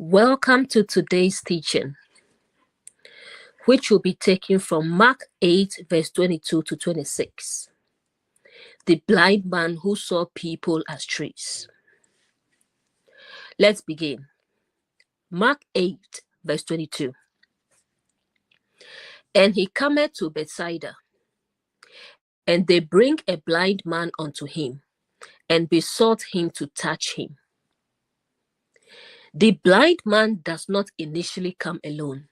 Welcome to today's teaching, which will be taken from Mark 8, verse 22 to 26. The blind man who saw people as trees. Let's begin. Mark 8, verse 22. And he cometh to Bethsaida, and they bring a blind man unto him, and besought him to touch him. The blind man does not initially come alone.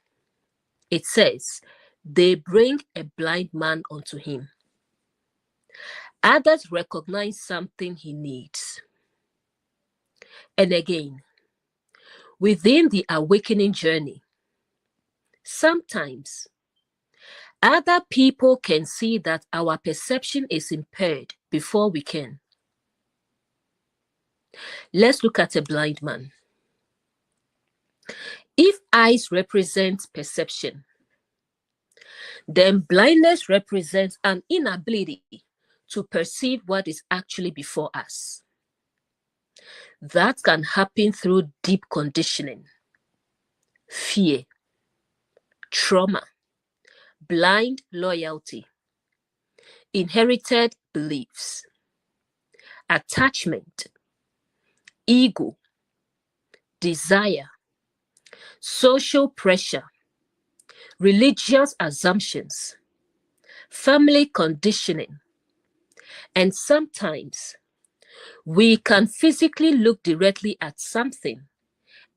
It says, they bring a blind man unto him. Others recognize something he needs. And again, within the awakening journey, sometimes other people can see that our perception is impaired before we can. Let's look at a blind man. If eyes represent perception, then blindness represents an inability to perceive what is actually before us. That can happen through deep conditioning, fear, trauma, blind loyalty, inherited beliefs, attachment, ego, desire, social pressure, religious assumptions, family conditioning, and sometimes we can physically look directly at something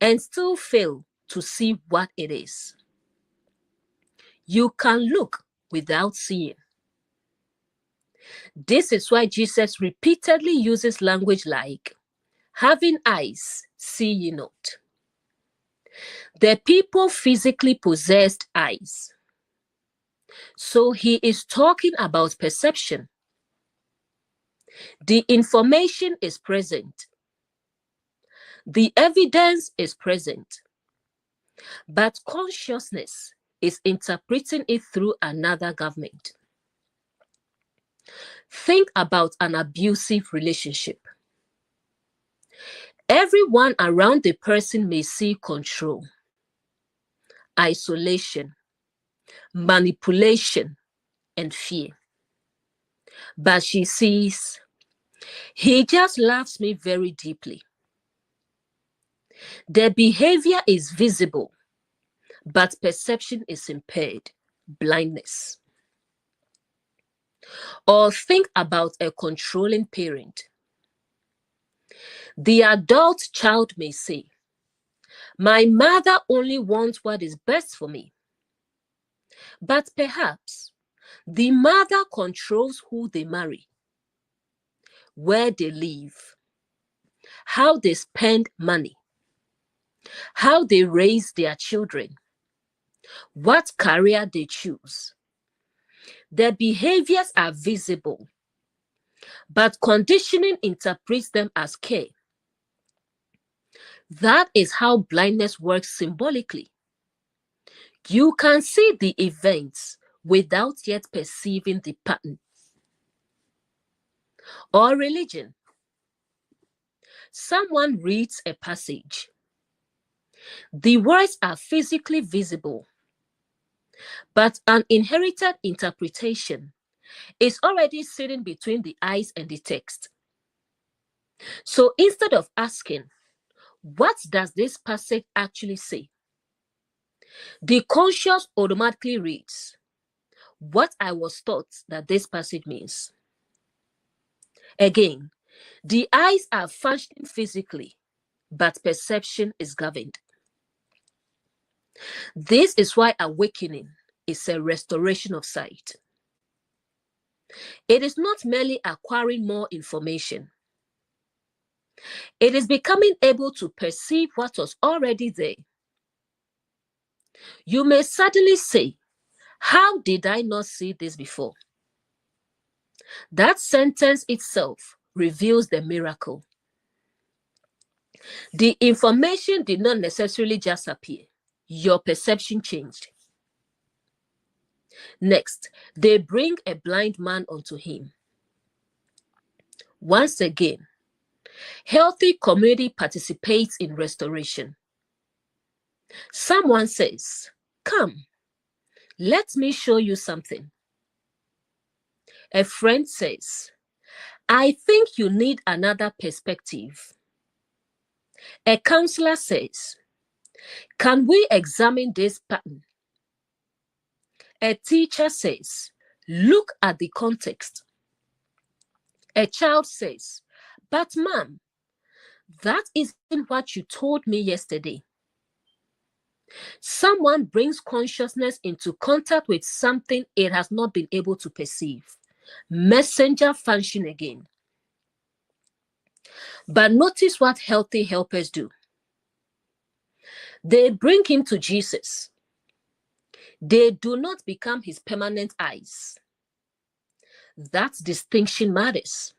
and still fail to see what it is. You can look without seeing. This is why Jesus repeatedly uses language like, having eyes, see ye not. The people physically possessed eyes. So he is talking about perception. The information is present. The evidence is present. But consciousness is interpreting it through another government. Think about an abusive relationship. Everyone around the person may see control, isolation, manipulation, and fear. But she sees, he just loves me very deeply. The behavior is visible, but perception is impaired, blindness. Or think about a controlling parent. The adult child may say, my mother only wants what is best for me. But perhaps the mother controls who they marry, where they live, how they spend money, how they raise their children, what career they choose. Their behaviors are visible, but conditioning interprets them as care. That is how blindness works symbolically. You can see the events without yet perceiving the pattern. Or religion. Someone reads a passage. The words are physically visible, but an inherited interpretation is already sitting between the eyes and the text. So instead of asking, what does this passage actually say? The conscious automatically reads, what I was taught that this passage means. Again, the eyes are functioning physically, but perception is governed. This is why awakening is a restoration of sight. It is not merely acquiring more information. It is becoming able to perceive what was already there. You may suddenly say, how did I not see this before? That sentence itself reveals the miracle. The information did not necessarily just appear. Your perception changed. Next, they bring a blind man unto him. Once again, healthy community participates in restoration. Someone says, "Come, let me show you something." A friend says, "I think you need another perspective." A counselor says, "Can we examine this pattern?" A teacher says, "Look at the context." A child says, "But mom, that isn't what you told me yesterday." Someone brings consciousness into contact with something it has not been able to perceive. Messenger function again. But notice what healthy helpers do. They bring him to Jesus. They do not become his permanent eyes. That distinction matters.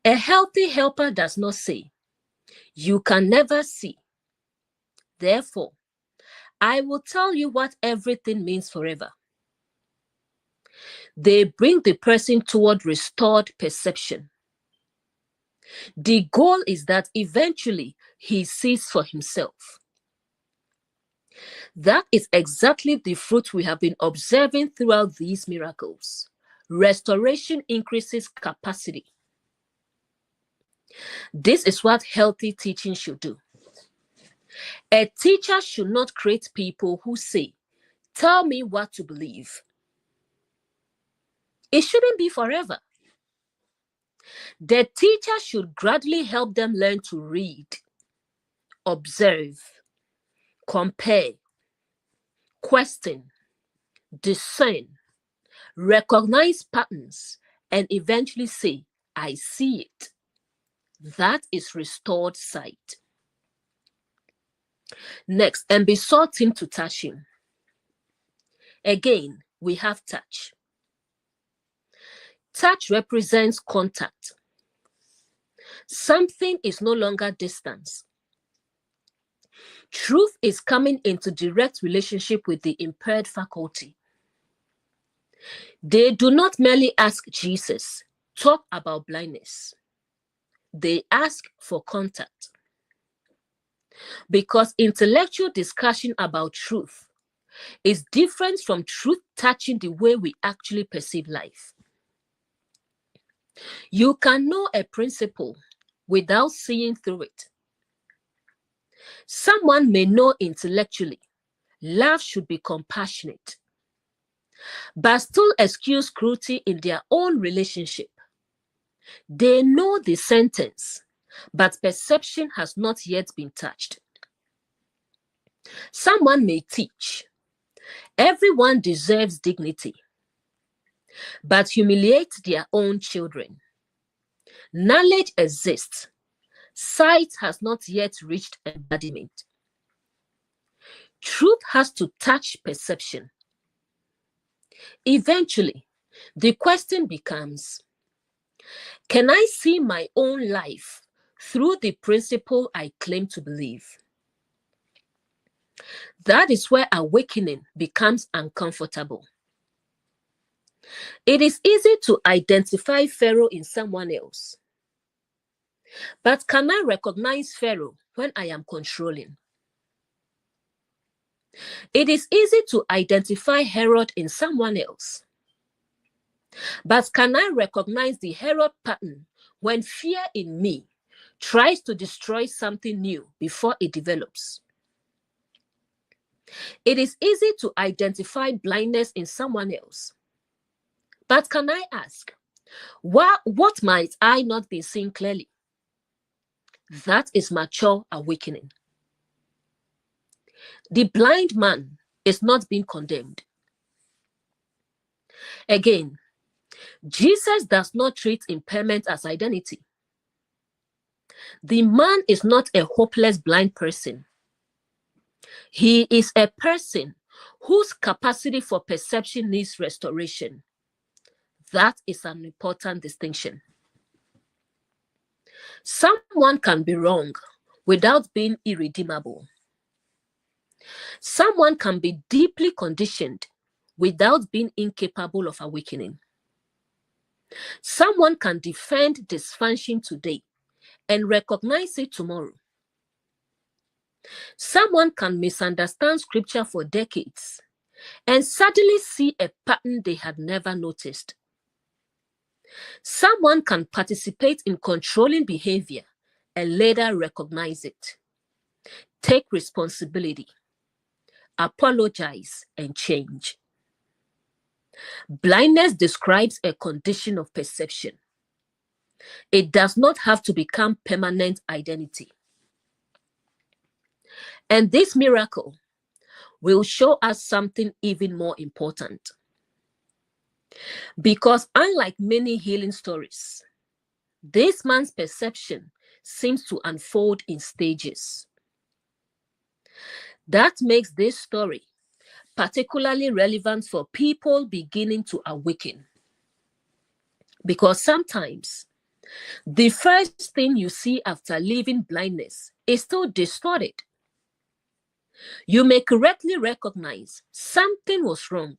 A healthy helper does not say, "You can never see. Therefore, I will tell you what everything means forever." They bring the person toward restored perception. The goal is that eventually he sees for himself. That is exactly the fruit we have been observing throughout these miracles. Restoration increases capacity. This is what healthy teaching should do. A teacher should not create people who say, "Tell me what to believe." It shouldn't be forever. The teacher should gradually help them learn to read, observe, compare, question, discern, recognize patterns, and eventually say, "I see it." That is restored sight. Next, and besought him to touch him. Again, we have touch. Touch represents contact. Something is no longer distance. Truth is coming into direct relationship with the impaired faculty. They do not merely ask Jesus, "Talk about blindness." They ask for contact. Because intellectual discussion about truth is different from truth touching the way we actually perceive life. You can know a principle without seeing through it. Someone may know intellectually love should be compassionate, but still excuse cruelty in their own relationship. They know the sentence, but perception has not yet been touched. Someone may teach, "Everyone deserves dignity," but humiliate their own children. Knowledge exists. Sight has not yet reached embodiment. Truth has to touch perception. Eventually, the question becomes, can I see my own life through the principle I claim to believe? That is where awakening becomes uncomfortable. It is easy to identify Pharaoh in someone else. But can I recognize Pharaoh when I am controlling? It is easy to identify Herod in someone else. But can I recognize the Herod pattern when fear in me tries to destroy something new before it develops? It is easy to identify blindness in someone else. But can I ask, what might I not be seeing clearly? That is mature awakening. The blind man is not being condemned. Again, Jesus does not treat impairment as identity. The man is not a hopeless blind person. He is a person whose capacity for perception needs restoration. That is an important distinction. Someone can be wrong without being irredeemable. Someone can be deeply conditioned without being incapable of awakening. Someone can defend dysfunction today and recognize it tomorrow. Someone can misunderstand scripture for decades and suddenly see a pattern they had never noticed. Someone can participate in controlling behavior and later recognize it, take responsibility, apologize, and change. Blindness describes a condition of perception. It does not have to become permanent identity. And this miracle will show us something even more important. Because unlike many healing stories, this man's perception seems to unfold in stages. That makes this story particularly relevant for people beginning to awaken. Because sometimes the first thing you see after leaving blindness is still distorted. You may correctly recognize something was wrong,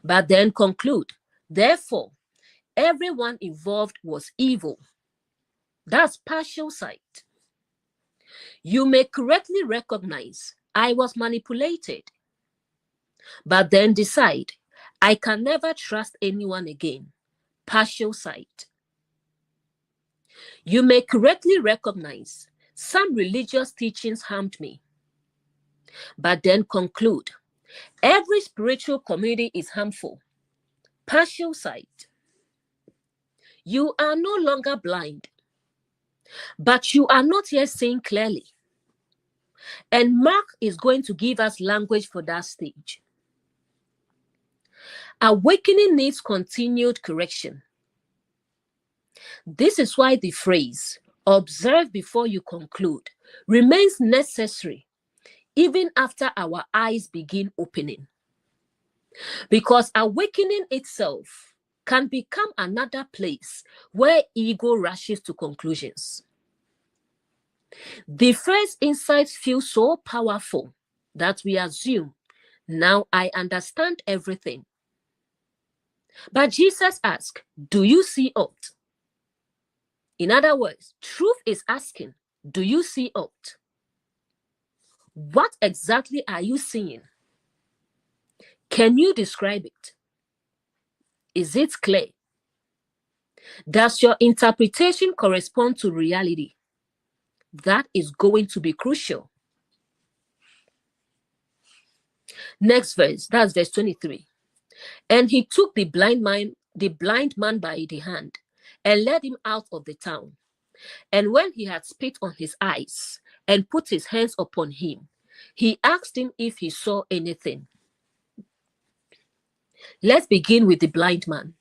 but then conclude, therefore, everyone involved was evil. That's partial sight. You may correctly recognize I was manipulated, but then decide I can never trust anyone again. Partial sight. You may correctly recognize some religious teachings harmed me, but then conclude every spiritual community is harmful. Partial sight. You are no longer blind, but you are not yet seeing clearly. And Mark is going to give us language for that stage. Awakening needs continued correction. This is why the phrase, observe before you conclude, remains necessary even after our eyes begin opening. Because awakening itself can become another place where ego rushes to conclusions. The first insights feel so powerful that we assume, now I understand everything. But Jesus asked, do you see aught? In other words, truth is asking, do you see aught? What exactly are you seeing? Can you describe it? Is it clear? Does your interpretation correspond to reality? That is going to be crucial. Next verse, that's verse 23. And he took the blind man by the hand and led him out of the town. And when he had spit on his eyes and put his hands upon him, he asked him if he saw anything. Let's begin with the blind man.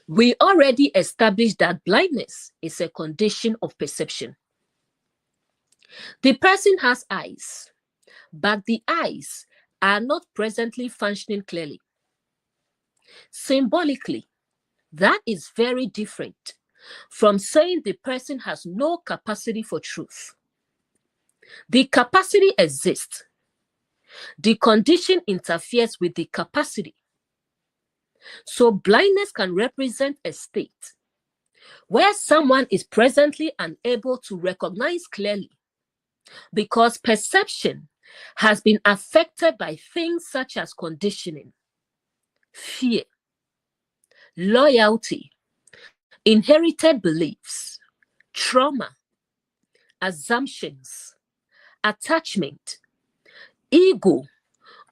We already established that blindness is a condition of perception. The person has eyes, but the eyes are not presently functioning clearly. Symbolically, that is very different from saying the person has no capacity for truth. The capacity exists. The condition interferes with the capacity. So blindness can represent a state where someone is presently unable to recognize clearly because perception has been affected by things such as conditioning, fear, loyalty, inherited beliefs, trauma, assumptions, attachment, ego,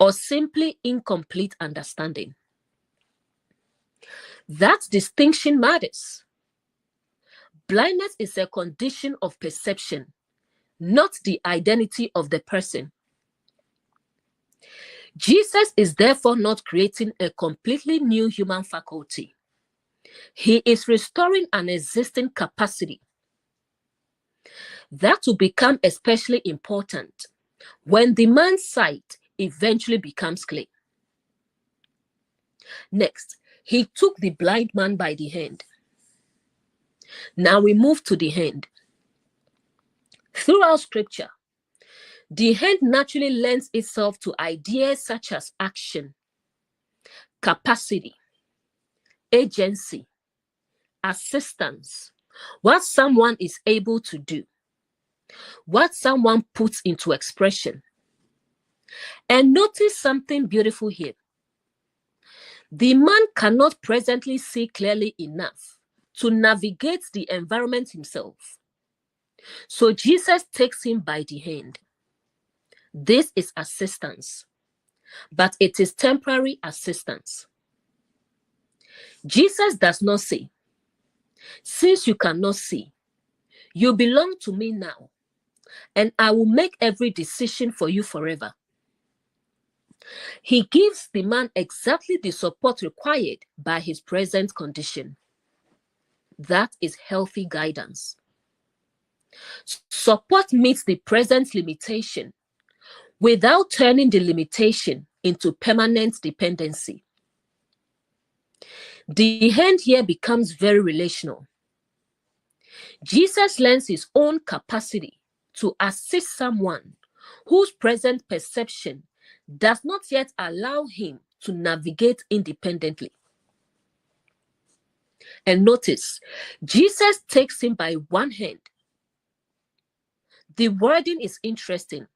or simply incomplete understanding. That distinction matters. Blindness is a condition of perception, not the identity of the person. Jesus is therefore not creating a completely new human faculty. He is restoring an existing capacity. That will become especially important when the man's sight eventually becomes clear. Next, he took the blind man by the hand. Now we move to the hand. Throughout scripture, the hand naturally lends itself to ideas such as action, capacity, agency, assistance, what someone is able to do. what someone puts into expression. And notice something beautiful here. The man cannot presently see clearly enough to navigate the environment himself. So Jesus takes him by the hand. This is assistance, but it is temporary assistance. Jesus does not say, "Since you cannot see, you belong to me now, and I will make every decision for you forever." He gives the man exactly the support required by his present condition. That is healthy guidance. Support meets the present limitation without turning the limitation into permanent dependency. The hand here becomes very relational. Jesus lends his own capacity to assist someone whose present perception does not yet allow him to navigate independently. And notice, Jesus takes him by one hand. The wording is interesting.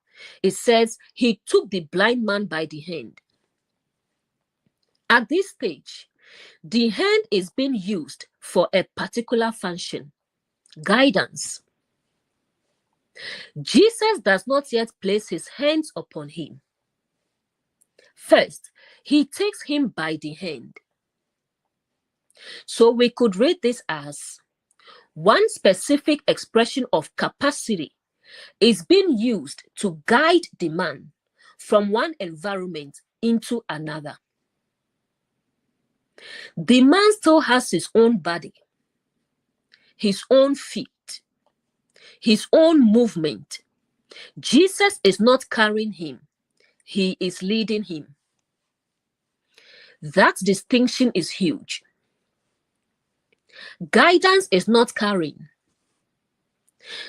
It says he took the blind man by the hand. At this stage, the hand is being used for a particular function, guidance. Jesus does not yet place his hands upon him. First, he takes him by the hand. So we could read this as one specific expression of capacity is being used to guide the man from one environment into another. The man still has his own body, his own feet, his own movement. Jesus is not carrying him, he is leading him. That distinction is huge. Guidance is not carrying.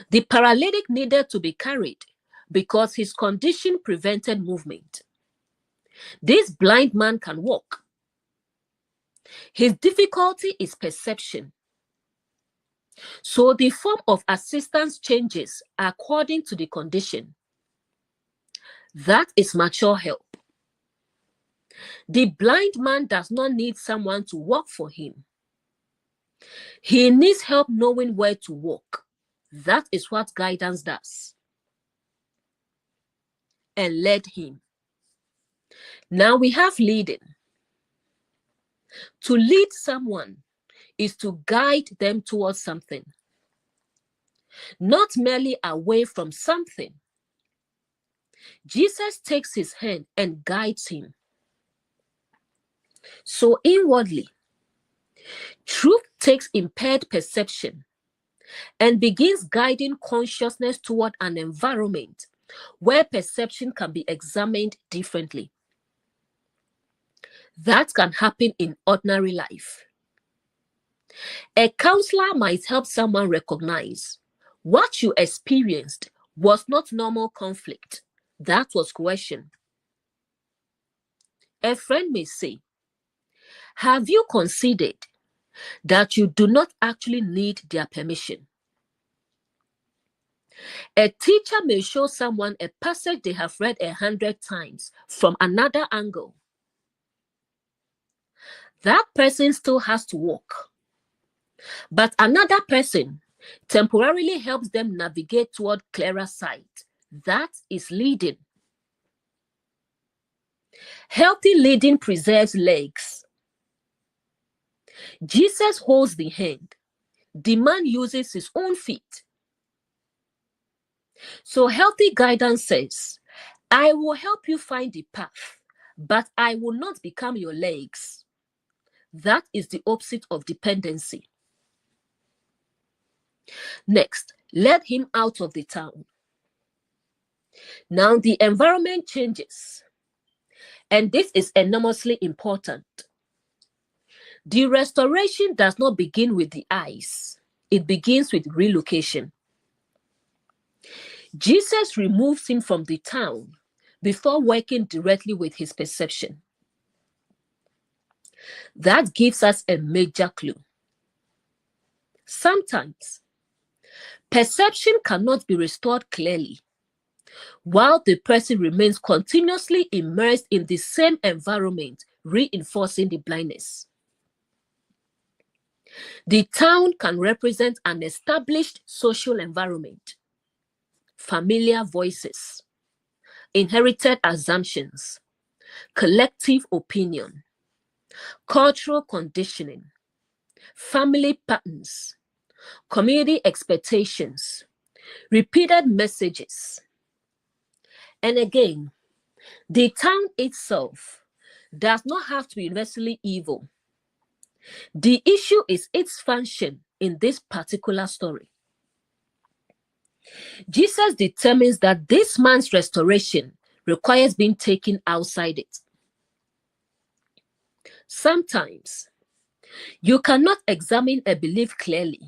The paralytic needed to be carried because his condition prevented movement. This blind man can walk. His difficulty is perception. So the form of assistance changes according to the condition. That is mature help. The blind man does not need someone to walk for him. He needs help knowing where to walk. That is what guidance does. And led him. Now we have leading. To lead someone is to guide them towards something, not merely away from something. Jesus takes his hand and guides him. So inwardly, truth takes impaired perception and begins guiding consciousness toward an environment where perception can be examined differently. That can happen in ordinary life. A counselor might help someone recognize what you experienced was not normal conflict. That was coercion. A friend may say, "Have you considered that you do not actually need their permission?" A teacher may show someone a passage they have read 100 times from another angle. That person still has to walk. But another person temporarily helps them navigate toward clearer sight. That is leading. Healthy leading preserves legs. Jesus holds the hand. The man uses his own feet. So healthy guidance says, "I will help you find the path, but I will not become your legs." That is the opposite of dependency. Next, led him out of the town. Now the environment changes, and this is enormously important. The restoration does not begin with the eyes. It begins with relocation. Jesus removes him from the town before working directly with his perception. That gives us a major clue. Sometimes, Perception cannot be restored clearly while the person remains continuously immersed in the same environment, reinforcing the blindness. The town can represent an established social environment, familiar voices, inherited assumptions, collective opinion, cultural conditioning, family patterns, community expectations, repeated messages. And again, the town itself does not have to be universally evil. The issue is its function in this particular story. Jesus determines that this man's restoration requires being taken outside it. Sometimes, you cannot examine a belief clearly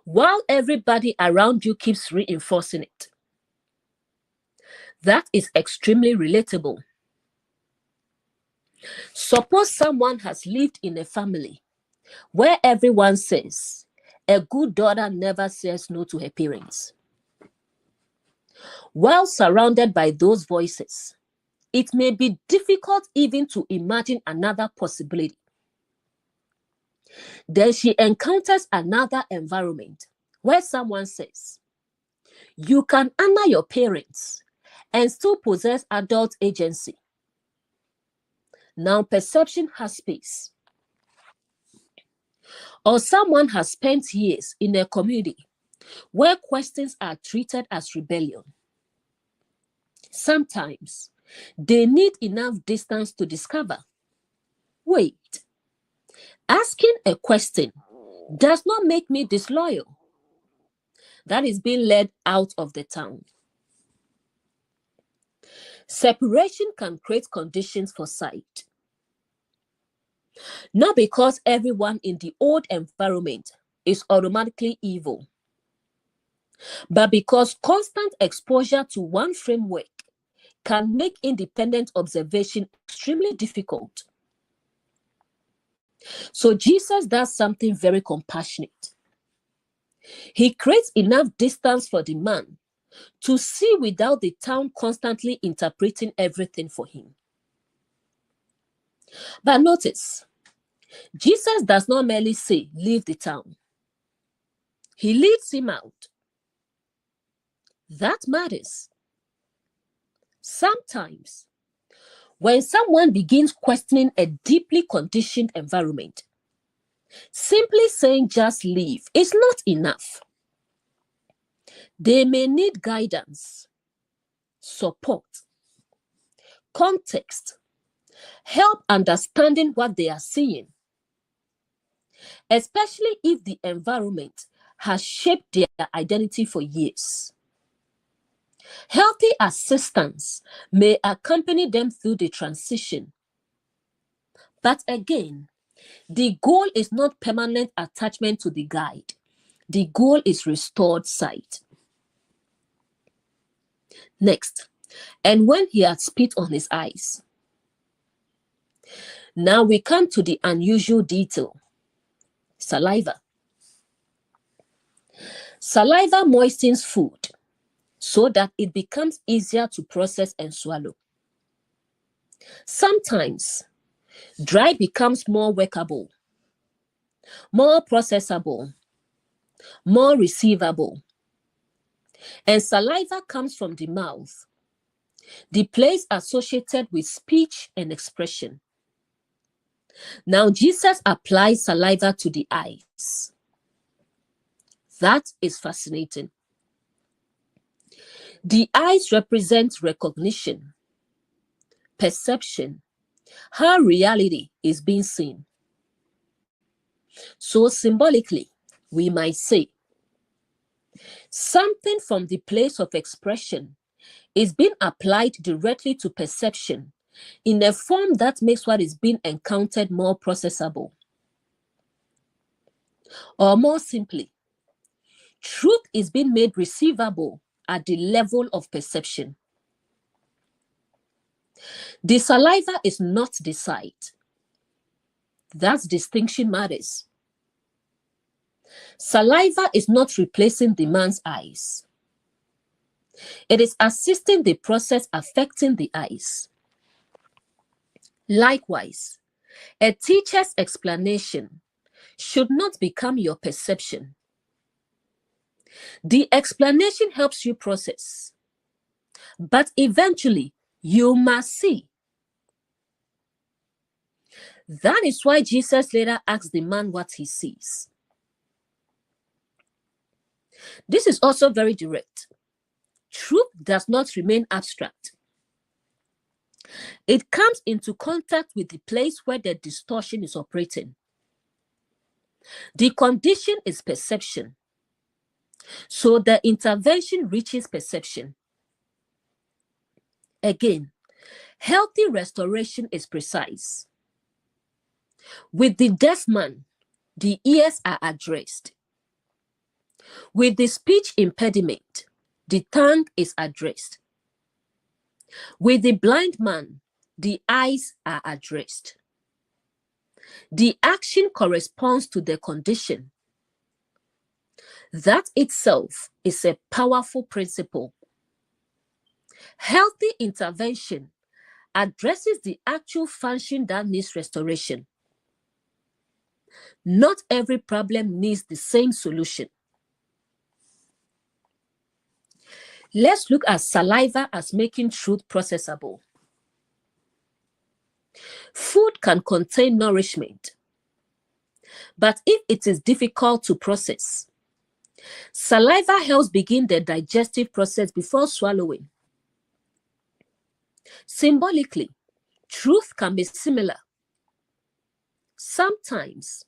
while everybody around you keeps reinforcing it. That is extremely relatable. Suppose someone has lived in a family where everyone says, a good daughter never says no to her parents. While surrounded by those voices, it may be difficult even to imagine another possibility. Then she encounters another environment where someone says, you can honor your parents and still possess adult agency. Now perception has space. Or someone has spent years in a community where questions are treated as rebellion. Sometimes they need enough distance to discover, wait, asking a question does not make me disloyal. That is being led out of the town. Separation can create conditions for sight. Not because everyone in the old environment is automatically evil, but because constant exposure to one framework can make independent observation extremely difficult. So Jesus does something very compassionate. He creates enough distance for the man to see without the town constantly interpreting everything for him. But notice, Jesus does not merely say, leave the town. He leads him out. That matters. Sometimes, when someone begins questioning a deeply conditioned environment, simply saying just leave is not enough. They may need guidance, support, context, help understanding what they are seeing, especially if the environment has shaped their identity for years. Healthy assistance may accompany them through the transition. But again, the goal is not permanent attachment to the guide. The goal is restored sight. Next, and when he had spit on his eyes. Now we come to the unusual detail, saliva. Saliva moistens food so that it becomes easier to process and swallow. Sometimes, dry becomes more workable, more processable, more receivable. And saliva comes from the mouth, the place associated with speech and expression. Now, Jesus applies saliva to the eyes. That is fascinating. The eyes represent recognition, perception, how reality is being seen. So symbolically, we might say, something from the place of expression is being applied directly to perception in a form that makes what is being encountered more processable. Or more simply, truth is being made receivable at the level of perception. The saliva is not the sight. That distinction matters. Saliva is not replacing the man's eyes. It is assisting the process affecting the eyes. Likewise, a teacher's explanation should not become your perception. The explanation helps you process, but eventually you must see. That is why Jesus later asked the man what he sees. This is also very direct. Truth does not remain abstract. It comes into contact with the place where the distortion is operating. The condition is perception. So the intervention reaches perception. Again, healthy restoration is precise. With the deaf man, the ears are addressed. With the speech impediment, the tongue is addressed. With the blind man, the eyes are addressed. The action corresponds to the condition. That itself is a powerful principle. Healthy intervention addresses the actual function that needs restoration. Not every problem needs the same solution. Let's look at saliva as making truth processable. Food can contain nourishment, but if it is difficult to process, saliva helps begin the digestive process before swallowing. Symbolically, truth can be similar. Sometimes,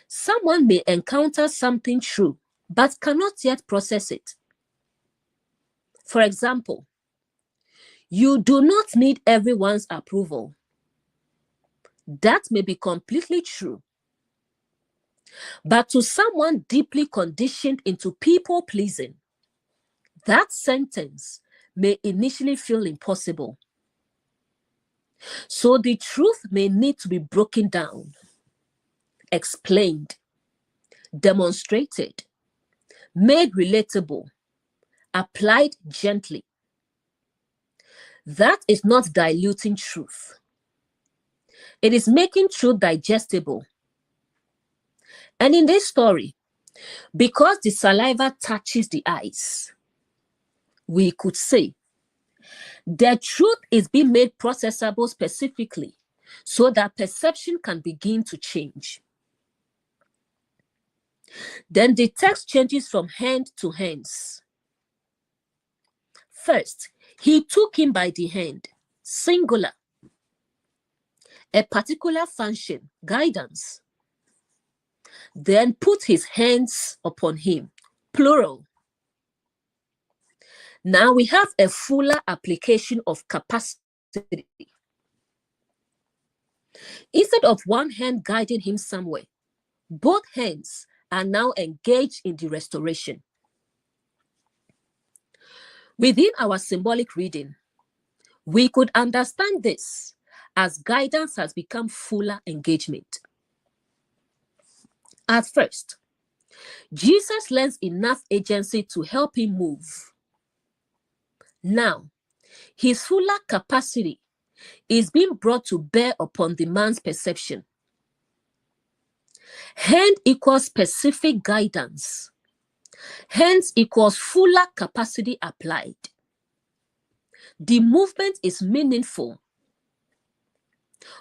someone may encounter something true, but cannot yet process it. For example, you do not need everyone's approval. That may be completely true. But to someone deeply conditioned into people-pleasing, that sentence may initially feel impossible. So the truth may need to be broken down, explained, demonstrated, made relatable, applied gently. That is not diluting truth. It is making truth digestible. And in this story, because the saliva touches the eyes, we could say the truth is being made processable specifically so that perception can begin to change. Then the text changes from hand to hands. First, he took him by the hand, singular. A particular function, guidance. Then put his hands upon him, plural. Now we have a fuller application of capacity. Instead of one hand guiding him somewhere, both hands are now engaged in the restoration. Within our symbolic reading, we could understand this as guidance has become fuller engagement. At first, Jesus lends enough agency to help him move. Now, his fuller capacity is being brought to bear upon the man's perception. Hand equals specific guidance. Hands equals fuller capacity applied. The movement is meaningful.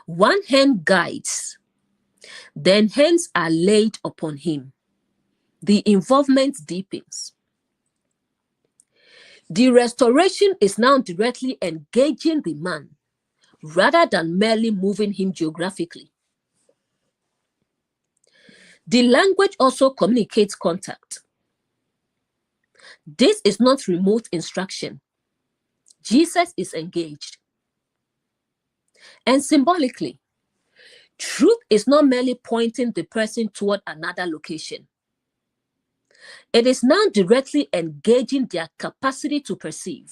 One hand guides, then hands are laid upon him. The involvement deepens. The restoration is now directly engaging the man rather than merely moving him geographically. The language also communicates contact. This is not remote instruction. Jesus is engaged. And symbolically, truth is not merely pointing the person toward another location. It is now directly engaging their capacity to perceive.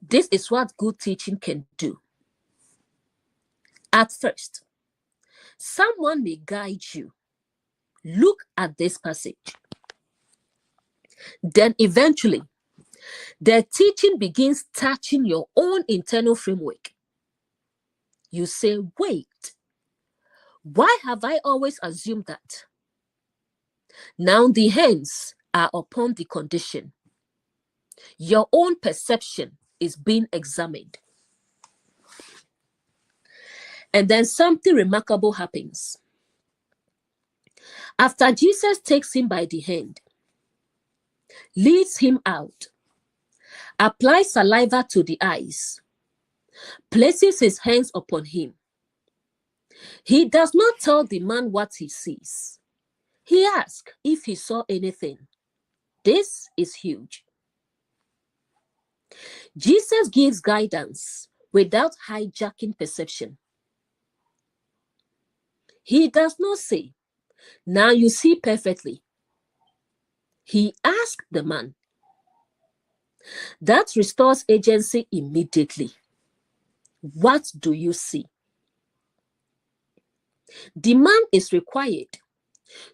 This is what good teaching can do. At first, someone may guide you, Look at this passage. Then eventually, the teaching begins touching your own internal framework. You say, wait, why have I always assumed that? Now the hands are upon the condition. Your own perception is being examined. And then something remarkable happens. After Jesus takes him by the hand, leads him out, applies saliva to the eyes, places his hands upon him, he does not tell the man what he sees. He asks if he saw anything. This is huge. Jesus gives guidance without hijacking perception. He does not say, now you see perfectly. He asks the man. That restores agency immediately. What do you see? The man is required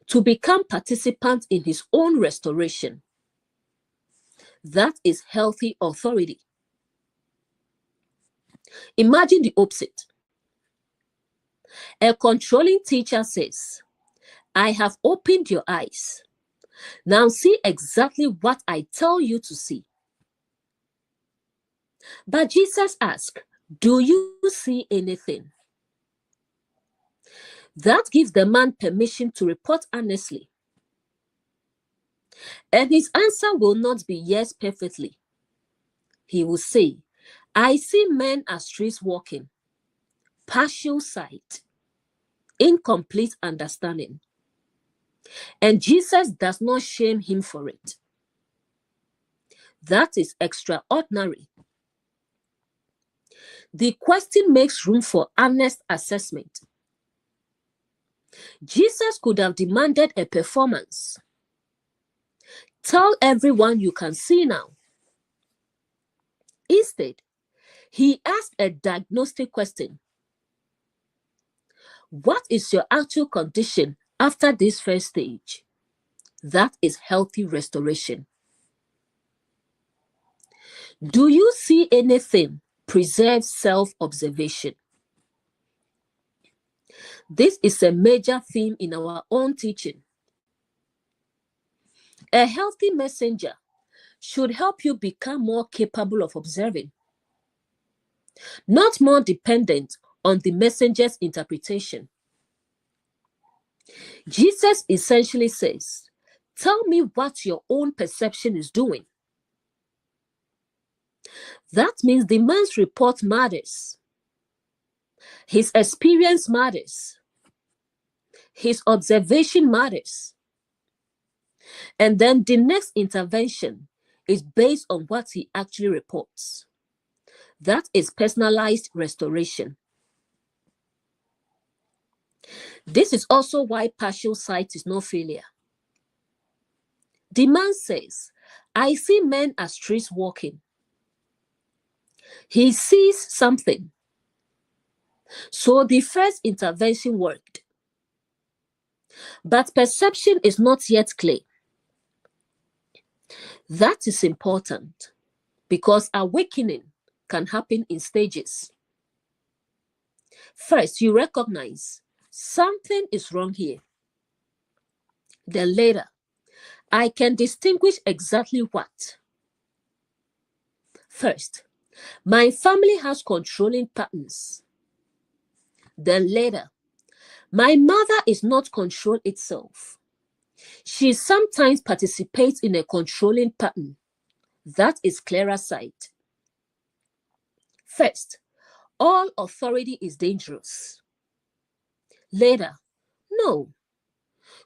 to become participant in his own restoration. That is healthy authority. Imagine the opposite. A controlling teacher says, I have opened your eyes. Now see exactly what I tell you to see. But Jesus asked, do you see anything? That gives the man permission to report honestly. And his answer will not be yes perfectly. He will say, I see men as trees walking, partial sight, incomplete understanding. And Jesus does not shame him for it. That is extraordinary. The question makes room for honest assessment. Jesus could have demanded a performance. Tell everyone you can see now. Instead, he asked a diagnostic question. What is your actual condition after this first stage? That is healthy restoration. Do you see anything? Preserve self-observation. This is a major theme in our own teaching. A healthy messenger should help you become more capable of observing, not more dependent on the messenger's interpretation. Jesus essentially says, tell me what your own perception is doing. That means the man's report matters. His experience matters. His observation matters. And then the next intervention is based on what he actually reports. That is personalized restoration. This is also why partial sight is no failure. The man says, I see men as trees walking. He sees something. So the first intervention worked. But perception is not yet clear. That is important because awakening can happen in stages. First, you recognize something is wrong here. Then later, I can distinguish exactly what. First, my family has controlling patterns. Then later, my mother is not control itself. She sometimes participates in a controlling pattern. That is clearer sight. First, all authority is dangerous. Later, no.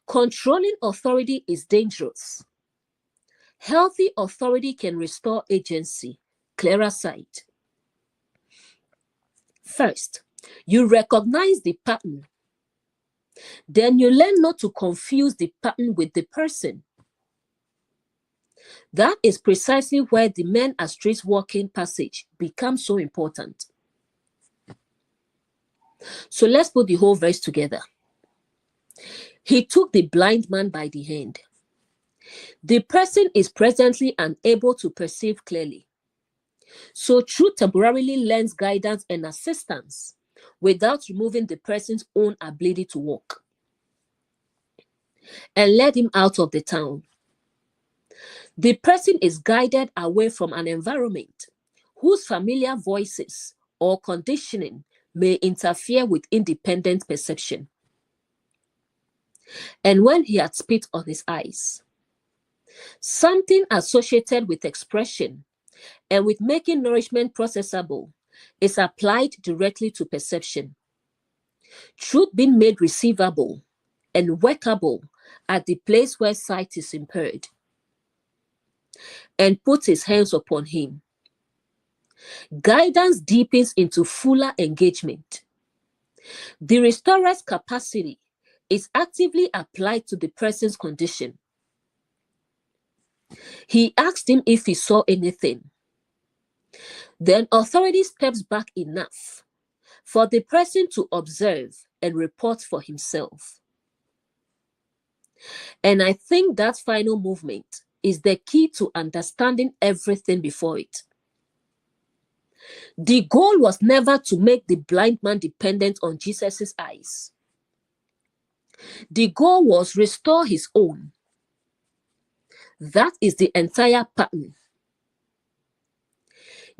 Controlling authority is dangerous. Healthy authority can restore agency, clearer sight. First, you recognize the pattern. Then you learn not to confuse the pattern with the person. That is precisely where the men as streets walking passage becomes so important. So let's put the whole verse together. He took the blind man by the hand. The person is presently unable to perceive clearly. So Truth temporarily lends guidance and assistance without removing the person's own ability to walk, and led him out of the town. The person is guided away from an environment whose familiar voices or conditioning may interfere with independent perception. And when he had spit on his eyes, something associated with expression and with making nourishment processable is applied directly to perception. Truth being made receivable and workable at the place where sight is impaired, and puts his hands upon him. Guidance deepens into fuller engagement. The restorer's capacity is actively applied to the person's condition. He asked him if he saw anything. Then authority steps back enough for the person to observe and report for himself. And I think that final movement is the key to understanding everything before it. The goal was never to make the blind man dependent on Jesus' eyes. The goal was restore his own. That is the entire pattern.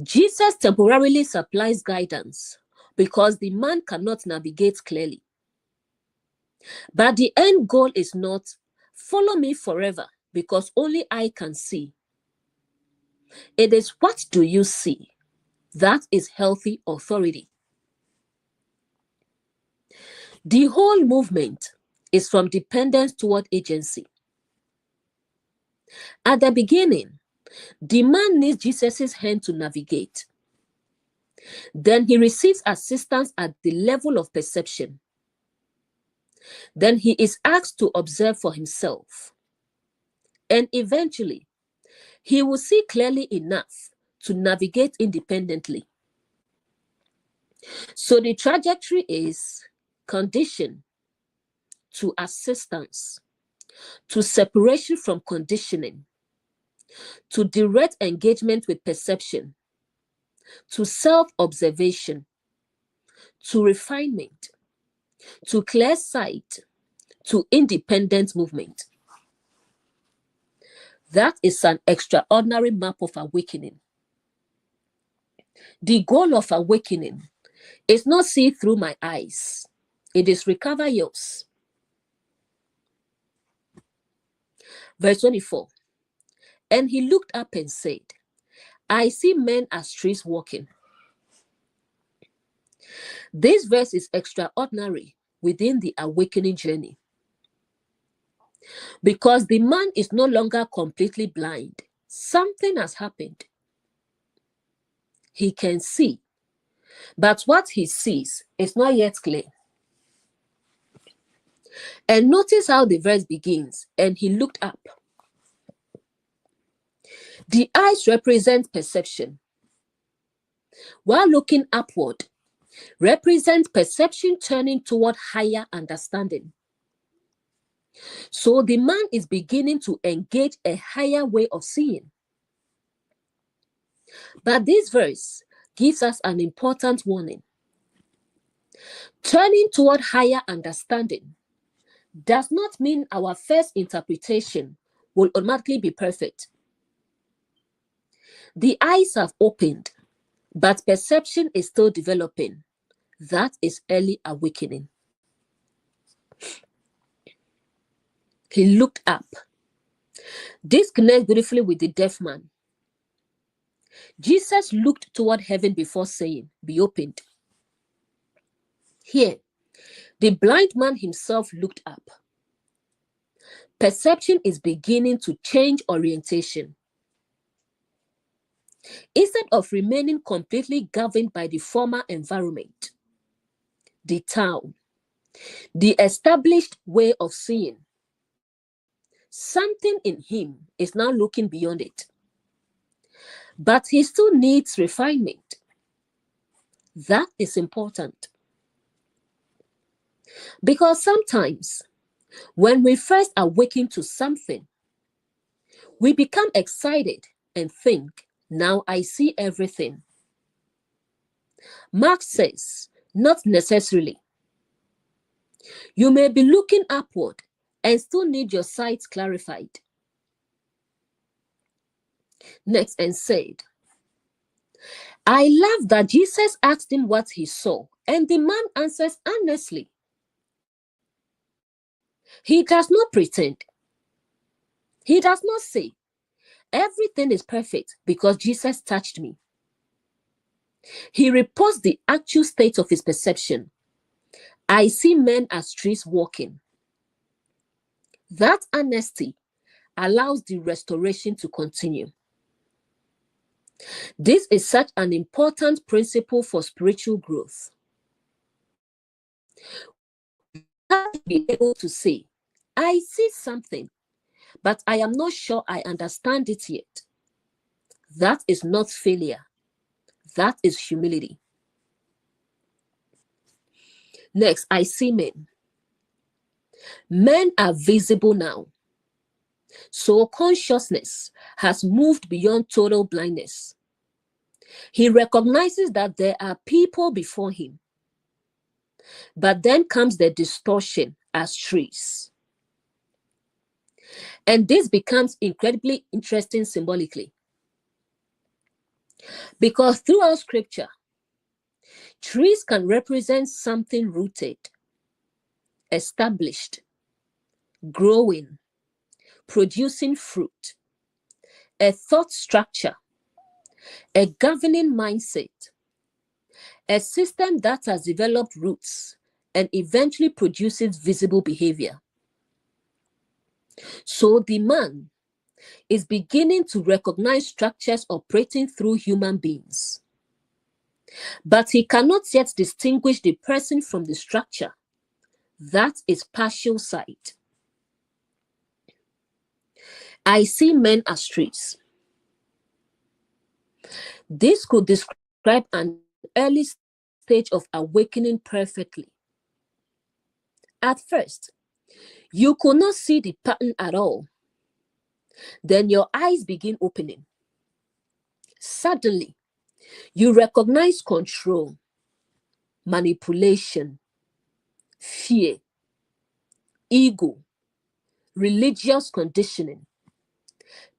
Jesus temporarily supplies guidance because the man cannot navigate clearly. But the end goal is not follow me forever because only I can see. It is what do you see? That is healthy authority. The whole movement is from dependence toward agency. At the beginning, the man needs Jesus' hand to navigate. Then he receives assistance at the level of perception. Then he is asked to observe for himself. And eventually, he will see clearly enough to navigate independently. So the trajectory is condition to assistance, to separation from conditioning, to direct engagement with perception, to self-observation, to refinement, to clear sight, to independent movement. That is an extraordinary map of awakening. The goal of awakening is not see through my eyes. It is recover yours. Verse 24. And he looked up and said, I see men as trees walking. This verse is extraordinary within the awakening journey because the man is no longer completely blind. Something has happened. He can see, but what he sees is not yet clear. And notice how the verse begins, and he looked up. The eyes represent perception, while looking upward represent perception turning toward higher understanding. So the man is beginning to engage a higher way of seeing. But this verse gives us an important warning. Turning toward higher understanding does not mean our first interpretation will automatically be perfect. The eyes have opened, but perception is still developing. That is early awakening. He looked up. This connects beautifully with the deaf man. Jesus looked toward heaven before saying, be opened. Here, the blind man himself looked up. Perception is beginning to change orientation. Instead of remaining completely governed by the former environment, the town, the established way of seeing, something in him is now looking beyond it. But he still needs refinement. That is important. Because sometimes When we first awaken to something, we become excited and think, now I see everything. Mark says, not necessarily. You may be looking upward and still need your sight clarified. Next, and said, I love that Jesus asked him what he saw, and the man answers honestly. He does not pretend. He does not say, everything is perfect because Jesus touched me. He reports the actual state of his perception. I see men as trees walking. That honesty allows the restoration to continue. This is such an important principle for spiritual growth. Be able to say, I see something, but I am not sure I understand it yet. That is not failure. That is humility. Next, I see men. Men are visible now. So consciousness has moved beyond total blindness. He recognizes that there are people before him. But then comes the distortion as trees. And this becomes incredibly interesting symbolically. Because throughout scripture, trees can represent something rooted, established, growing, producing fruit, a thought structure, a governing mindset, a system that has developed roots and eventually produces visible behavior. So the man is beginning to recognize structures operating through human beings. But he cannot yet distinguish the person from the structure. That is partial sight. I see men as trees. This could describe an early stage of awakening perfectly. At first, you could not see the pattern at all. Then your eyes begin opening. Suddenly, you recognize control, manipulation, fear, ego, religious conditioning,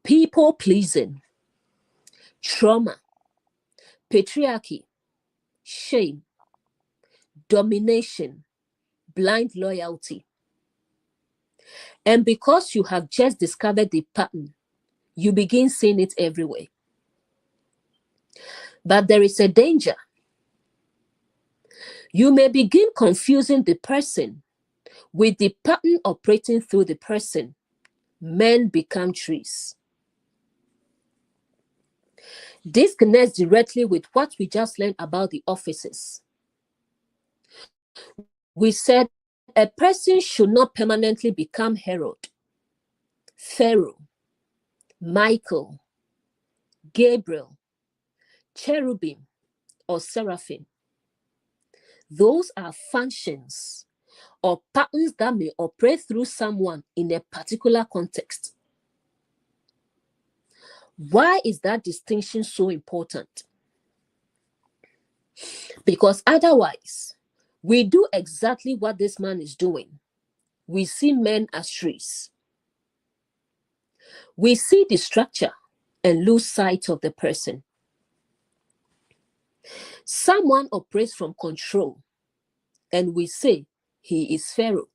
people pleasing, trauma, patriarchy, shame, domination, blind loyalty. And because you have just discovered the pattern, you begin seeing it everywhere. But there is a danger. You may begin confusing the person with the pattern operating through the person. Men become trees. This connects directly with what we just learned about the offices. We said a person should not permanently become Herod, Pharaoh, Michael, Gabriel, cherubim, or seraphim. Those are functions or patterns that may operate through someone in a particular context. Why is that distinction so important? Because otherwise, we do exactly what this man is doing. We see men as trees. We see the structure and lose sight of the person. Someone operates from control, and we say he is Pharaoh.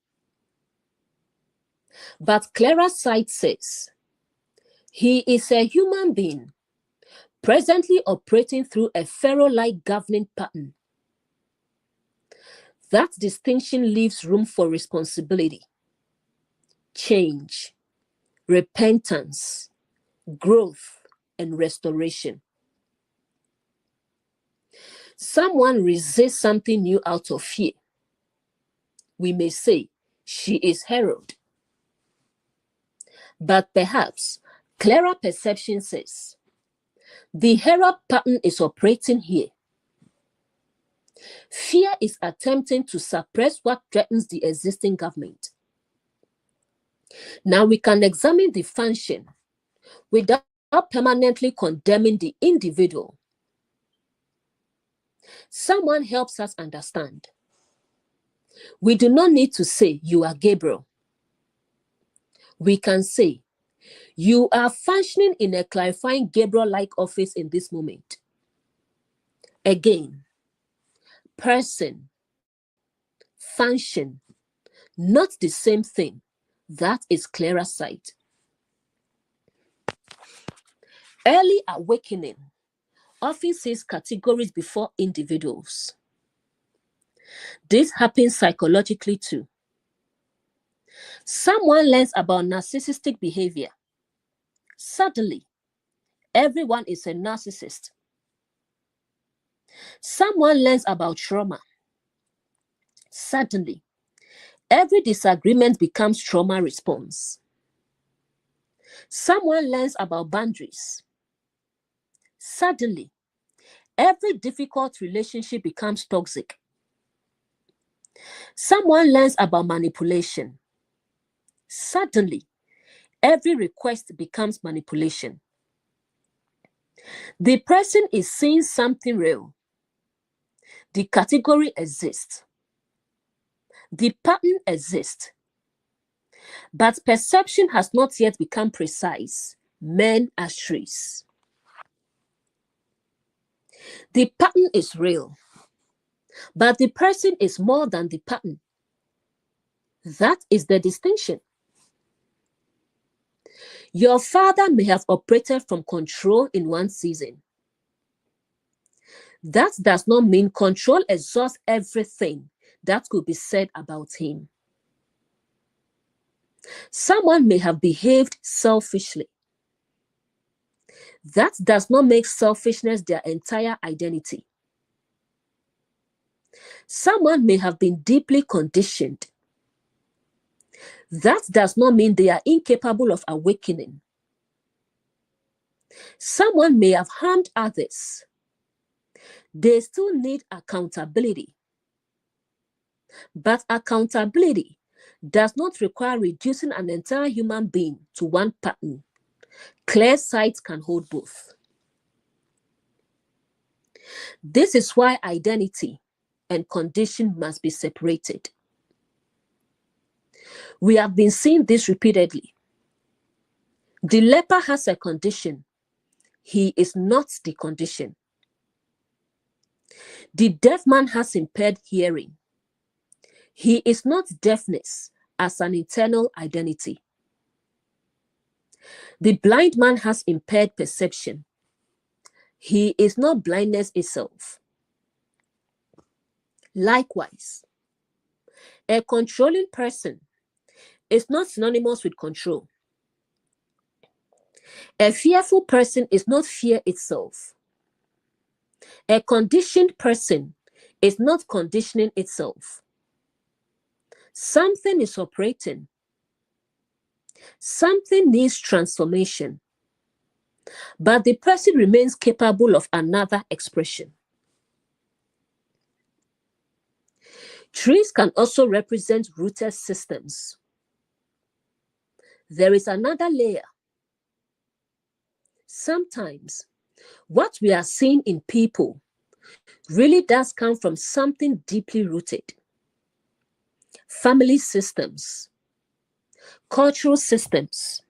But clearer sight says he is a human being presently operating through a Pharaoh-like governing pattern. That distinction leaves room for responsibility, change, repentance, growth, and restoration. Someone resists something new out of fear. We may say, she is Herod. But perhaps clearer perception says, the Herod pattern is operating here. Fear is attempting to suppress what threatens the existing government. Now we can examine the function without permanently condemning the individual. Someone helps us understand. We do not need to say, you are Gabriel. We can say, you are functioning in a clarifying Gabriel-like office in this moment. Again, person, function, not the same thing. That is clearer sight. Early awakening often sees categories before individuals. This happens psychologically too. Someone learns about narcissistic behavior. Suddenly, everyone is a narcissist. Someone learns about trauma. Suddenly, every disagreement becomes trauma response. Someone learns about boundaries. Suddenly, every difficult relationship becomes toxic. Someone learns about manipulation. Suddenly, every request becomes manipulation. The person is seeing something real. The category exists. The pattern exists. But perception has not yet become precise. Men are trees. The pattern is real. But the person is more than the pattern. That is the distinction. Your father may have operated from control in one season. That does not mean control exhausts everything that could be said about him. Someone may have behaved selfishly. That does not make selfishness their entire identity. Someone may have been deeply conditioned. That does not mean they are incapable of awakening. Someone may have harmed others. They still need accountability. But accountability does not require reducing an entire human being to one pattern. Clear sight can hold both. This is why identity and condition must be separated. We have been seeing this repeatedly. The leper has a condition. He is not the condition. The deaf man has impaired hearing. He is not deafness as an internal identity. The blind man has impaired perception. He is not blindness itself. Likewise, a controlling person is not synonymous with control. A fearful person is not fear itself. A conditioned person is not conditioning itself. Something is operating. Something needs transformation. But the person remains capable of another expression. Trees can also represent rooted systems. There is another layer. Sometimes, what we are seeing in people really does come from something deeply rooted. Family systems, cultural systems,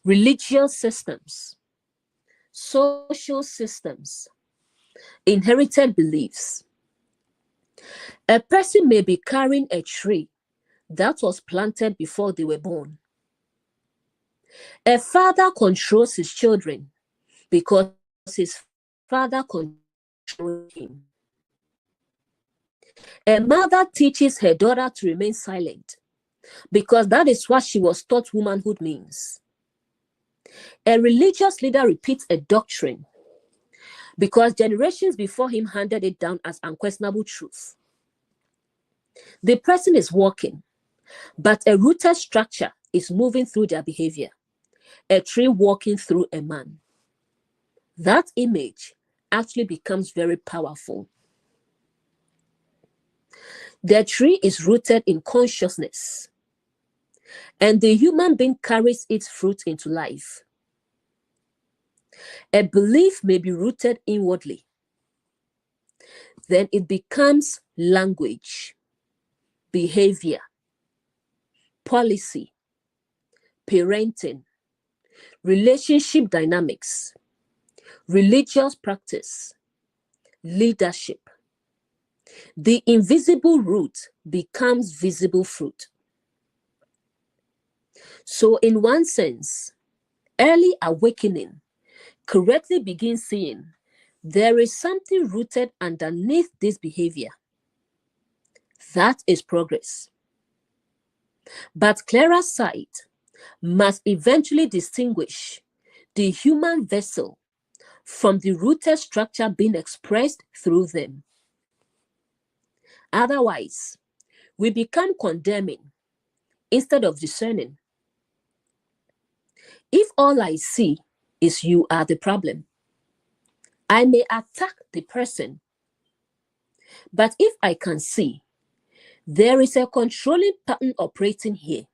religious systems, social systems, inherited beliefs. A person may be carrying a tree that was planted before they were born. A father controls his children because his father controls him. A mother teaches her daughter to remain silent because that is what she was taught womanhood means. A religious leader repeats a doctrine because generations before him handed it down as unquestionable truth. The person is walking, but a rooted structure is moving through their behavior. A tree walking through a man. That image actually becomes very powerful. The tree is rooted in consciousness. and the human being carries its fruit into life. A belief may be rooted inwardly. Then it becomes language, behavior, policy, parenting, relationship dynamics, religious practice, leadership. The invisible root becomes visible fruit. So, in one sense, early awakening correctly begins seeing there is something rooted underneath this behavior. That is progress. But clearer sight must eventually distinguish the human vessel from the rooted structure being expressed through them. Otherwise, we become condemning instead of discerning. If all I see is you are the problem, I may attack the person. But if I can see there is a controlling pattern operating here,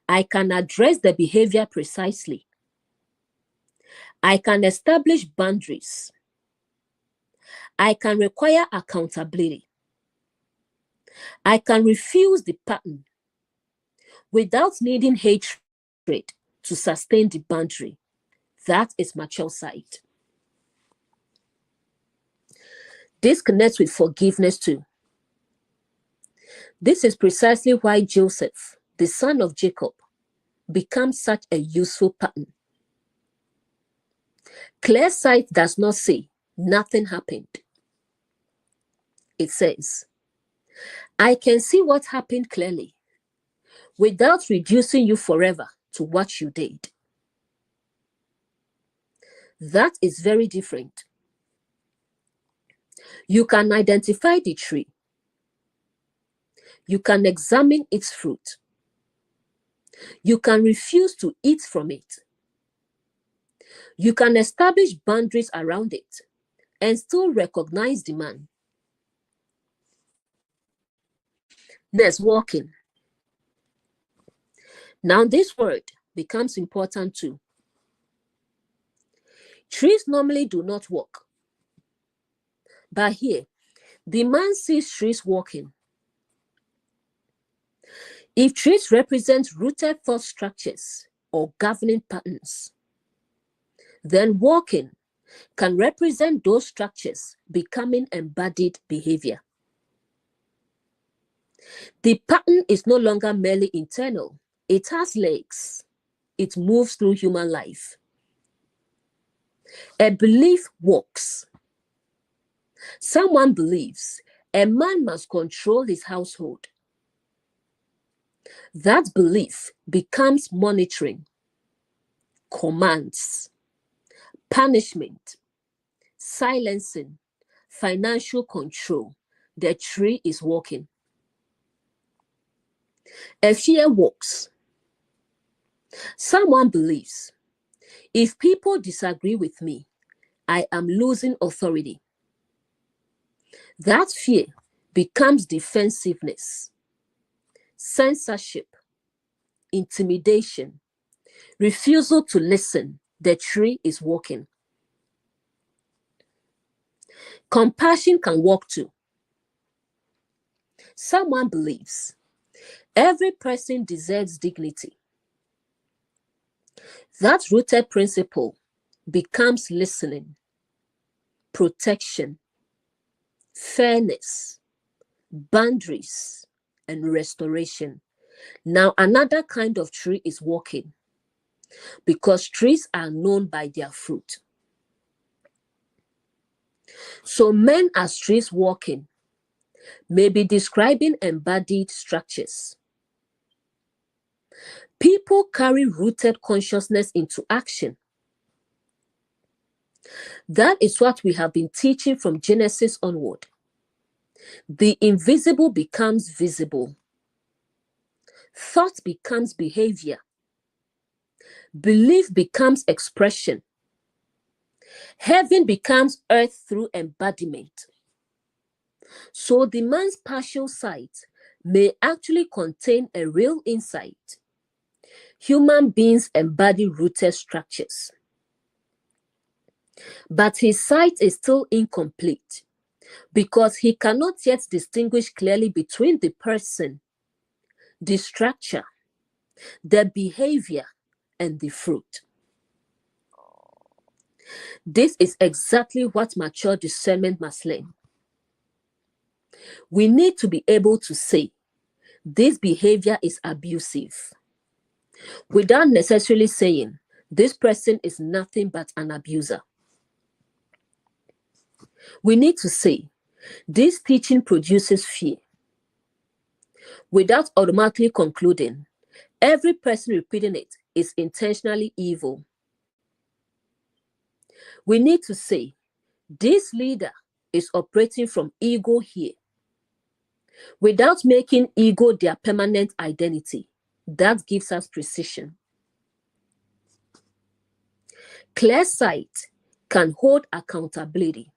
I can address the behavior precisely. I can establish boundaries. I can require accountability. I can refuse the pattern without needing hatred to sustain the boundary. That is mature sight. This connects with forgiveness too. This is precisely why Joseph, the son of Jacob, becomes such a useful pattern. Clear sight does not say nothing happened. It says, I can see what happened clearly without reducing you forever to what you did. That is very different. You can identify the tree. You can examine its fruit. You can refuse to eat from it. You can establish boundaries around it and still recognize the man. Next, walking. Now, this word becomes important too. Trees normally do not walk. But here, the man sees trees walking. If trees represent rooted thought structures or governing patterns, then walking can represent those structures becoming embodied behavior. The pattern is no longer merely internal. It has legs. It moves through human life. A belief walks. Someone believes a man must control his household. That belief becomes monitoring, commands, punishment, silencing, financial control. The tree is walking. A fear walks. Someone believes if people disagree with me, I am losing authority. That fear becomes defensiveness, censorship, intimidation, refusal to listen. The tree is walking. Compassion can walk too. Someone believes every person deserves dignity. That rooted principle becomes listening, protection, fairness, boundaries, and restoration. Now, another kind of tree is walking because trees are known by their fruit. So, men as trees walking may be describing embodied structures. People carry rooted consciousness into action. That is what we have been teaching from Genesis onward. The invisible becomes visible. Thought becomes behavior. Belief becomes expression. Heaven becomes earth through embodiment. So the man's partial sight may actually contain a real insight. Human beings embody rooted structures. But his sight is still incomplete because he cannot yet distinguish clearly between the person, the structure, the behavior, and the fruit. This is exactly what mature discernment must learn. We need to be able to say, this behavior is abusive, without necessarily saying, this person is nothing but an abuser. We need to say, this teaching produces fear, without automatically concluding, every person repeating it is intentionally evil. We need to say, this leader is operating from ego here, without making ego their permanent identity. That gives us precision. Clear sight can hold accountability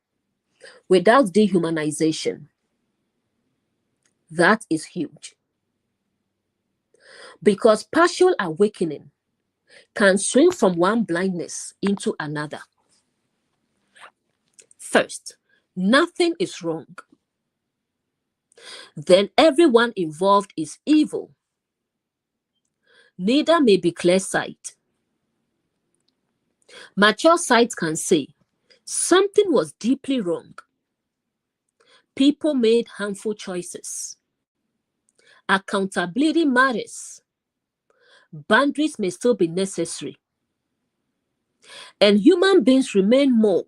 without dehumanization. That is huge. Because partial awakening can swing from one blindness into another. First, nothing is wrong. Then everyone involved is evil. Neither may be clear sight. Mature sight can say, something was deeply wrong. People made harmful choices. Accountability matters. Boundaries may still be necessary. And human beings remain more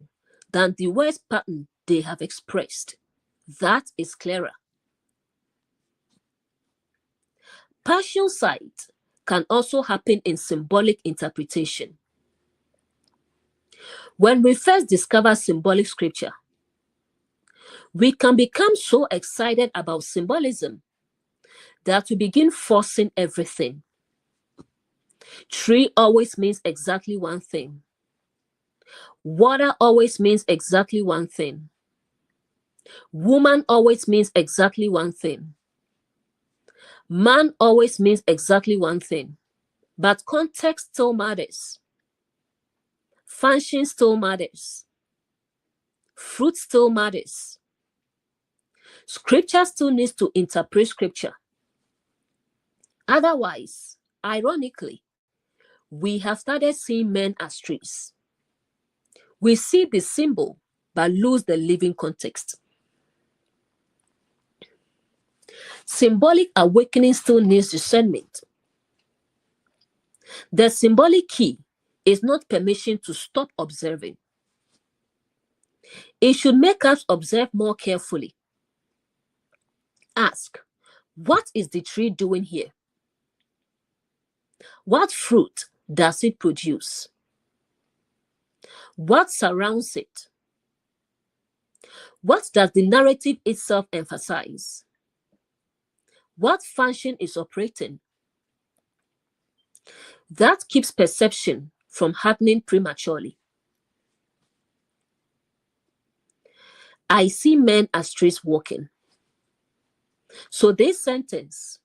than the worst pattern they have expressed. That is clearer. Partial sight can also happen in symbolic interpretation. When we first discover symbolic scripture, we can become so excited about symbolism that we begin forcing everything. Tree always means exactly one thing. Water always means exactly one thing. Woman always means exactly one thing. Man always means exactly one thing. But context still matters. Function still matters. Fruit still matters. Scripture still needs to interpret scripture. Otherwise, ironically, we have started seeing men as trees. We see the symbol but lose the living context. Symbolic awakening still needs discernment. The symbolic key is not permission to stop observing. It should make us observe more carefully. Ask, what is the tree doing here? What fruit does it produce? What surrounds it? What does the narrative itself emphasize? What function is operating? That keeps perception from happening prematurely. I see men as trees walking. So this sentence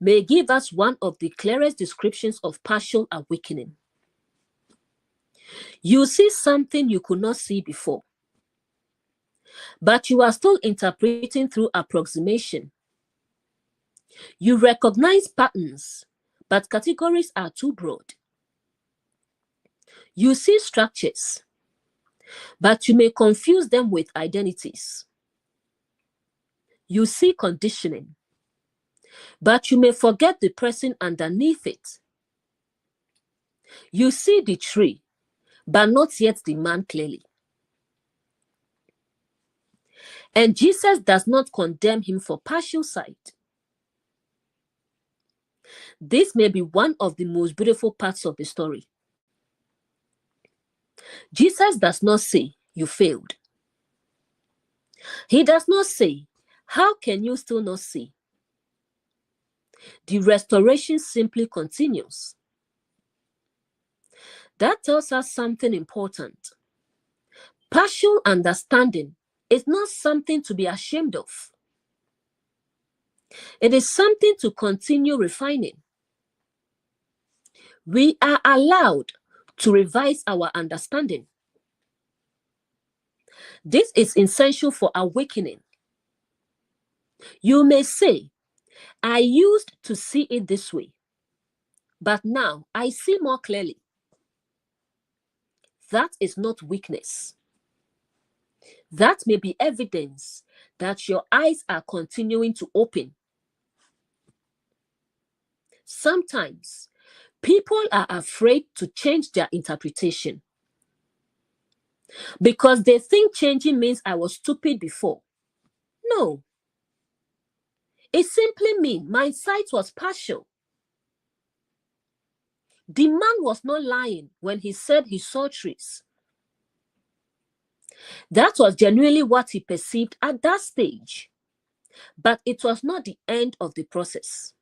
may give us one of the clearest descriptions of partial awakening. You see something you could not see before, but you are still interpreting through approximation. You recognize patterns, but categories are too broad. You see structures, but you may confuse them with identities. You see conditioning, but you may forget the person underneath it. You see the tree, but not yet the man clearly. And Jesus does not condemn him for partial sight. This may be one of the most beautiful parts of the story. Jesus does not say, you failed. He does not say, how can you still not see? The restoration simply continues. That tells us something important. Partial understanding is not something to be ashamed of. It is something to continue refining. We are allowed to revise our understanding. This is essential for awakening. You may say, I used to see it this way, but now I see more clearly. That is not weakness. That may be evidence that your eyes are continuing to open. Sometimes people are afraid to change their interpretation because they think changing means I was stupid before. No, it simply means my sight was partial. The man was not lying when he said he saw trees. That was genuinely what he perceived at that stage, but it was not the end of the process.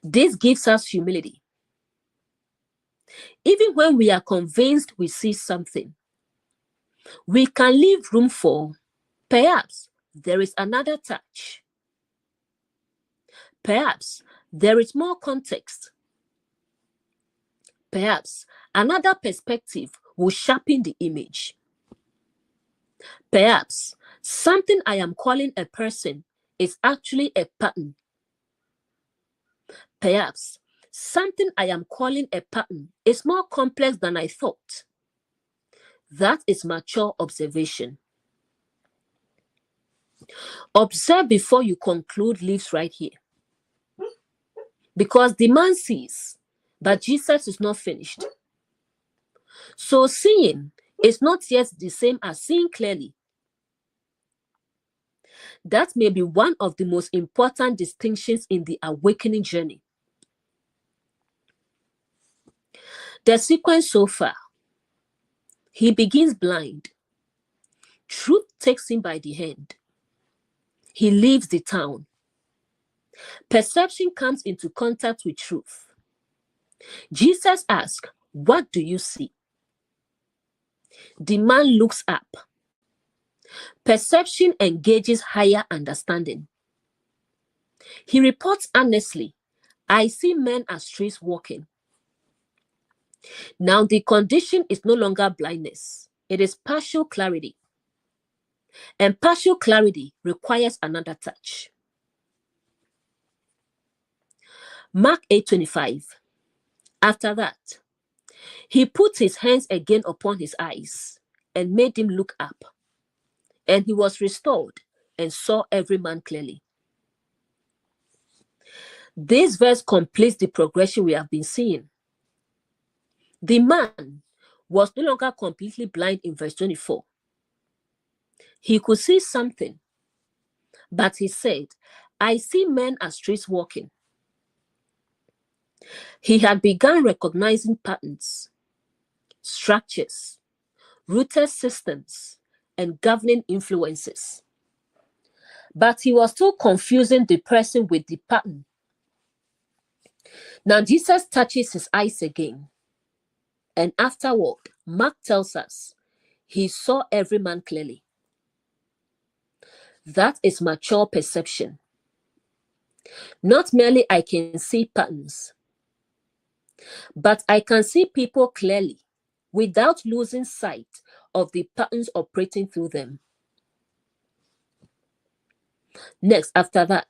This gives us humility. Even when we are convinced we see something, we can leave room for, perhaps, there is another touch. Perhaps there is more context. Perhaps another perspective will sharpen the image. Perhaps something I am calling a person is actually a pattern. Perhaps something I am calling a pattern is more complex than I thought. That is mature observation. Observe before you conclude lives right here. Because the man sees, but Jesus is not finished. So seeing is not yet the same as seeing clearly. That may be one of the most important distinctions in the awakening journey. The sequence so far: he begins blind. Truth takes him by the hand. He leaves the town. Perception comes into contact with truth. Jesus asks, what do you see? The man looks up. Perception engages higher understanding. He reports honestly, I see men as trees walking. Now the condition is no longer blindness. It is partial clarity. And partial clarity requires another touch. Mark 8:25. After that, he put his hands again upon his eyes and made him look up. And he was restored and saw every man clearly. This verse completes the progression we have been seeing. The man was no longer completely blind in verse 24. He could see something, but he said, I see men as trees walking. He had begun recognizing patterns, structures, rooted systems, and governing influences. But he was still confusing the person with the pattern. Now Jesus touches his eyes again. And afterward, Mark tells us, he saw every man clearly. That is mature perception. Not merely I can see patterns, but I can see people clearly without losing sight of the patterns operating through them. Next, after that,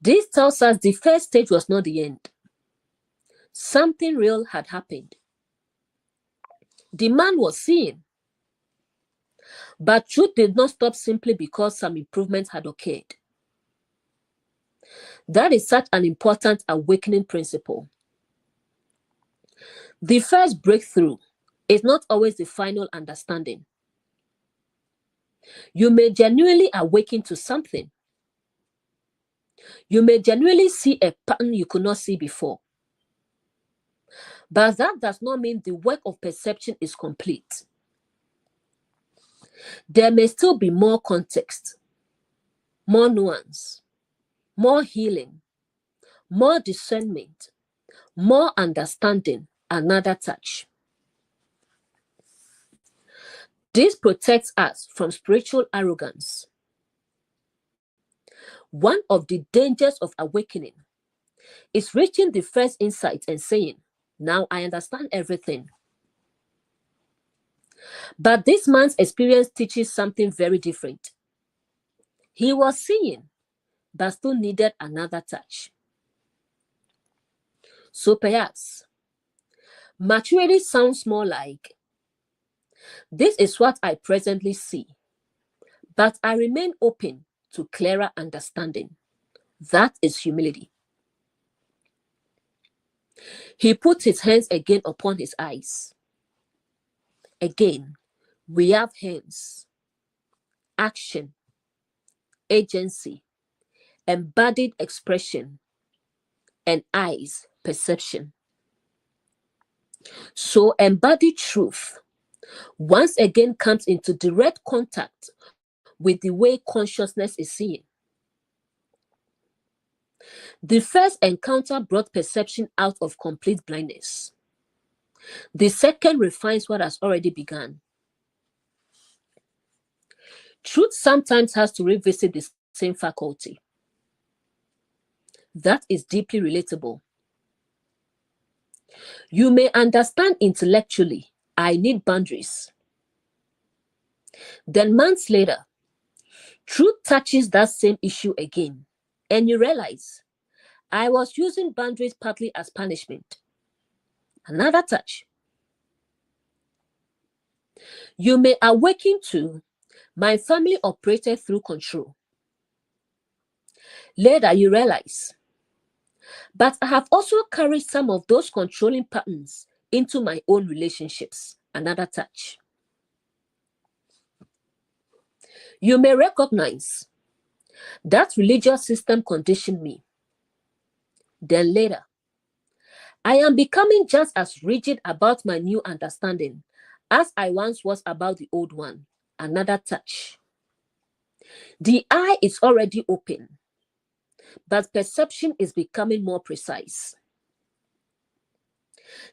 this tells us the first stage was not the end. Something real had happened. The man was seeing, but truth did not stop simply because some improvements had occurred. That is such an important awakening principle. The first breakthrough is not always the final understanding. You may genuinely awaken to something. You may genuinely see a pattern you could not see before. But that does not mean the work of perception is complete. There may still be more context, more nuance, more healing, more discernment, more understanding, another touch. This protects us from spiritual arrogance. One of the dangers of awakening is reaching the first insight and saying, "Now I understand everything." But this man's experience teaches something very different. He was seeing, but still needed another touch. So perhaps maturity sounds more like, "This is what I presently see, but I remain open to clearer understanding." That is humility. He put his hands again upon his eyes. Again, we have hands, action, agency, embodied expression, and eyes, perception. So embodied truth once again comes into direct contact with the way consciousness is seeing. The first encounter brought perception out of complete blindness. The second refines what has already begun. Truth sometimes has to revisit the same faculty. That is deeply relatable. You may understand intellectually, "I need boundaries." Then months later, truth touches that same issue again, and you realize, "I was using boundaries partly as punishment." Another touch. You may awaken to, "My family operated through control." Later, you realize, "But I have also carried some of those controlling patterns into my own relationships." Another touch. You may recognize, "That religious system conditioned me." Then later, "I am becoming just as rigid about my new understanding as I once was about the old one." Another touch. The eye is already open, but perception is becoming more precise.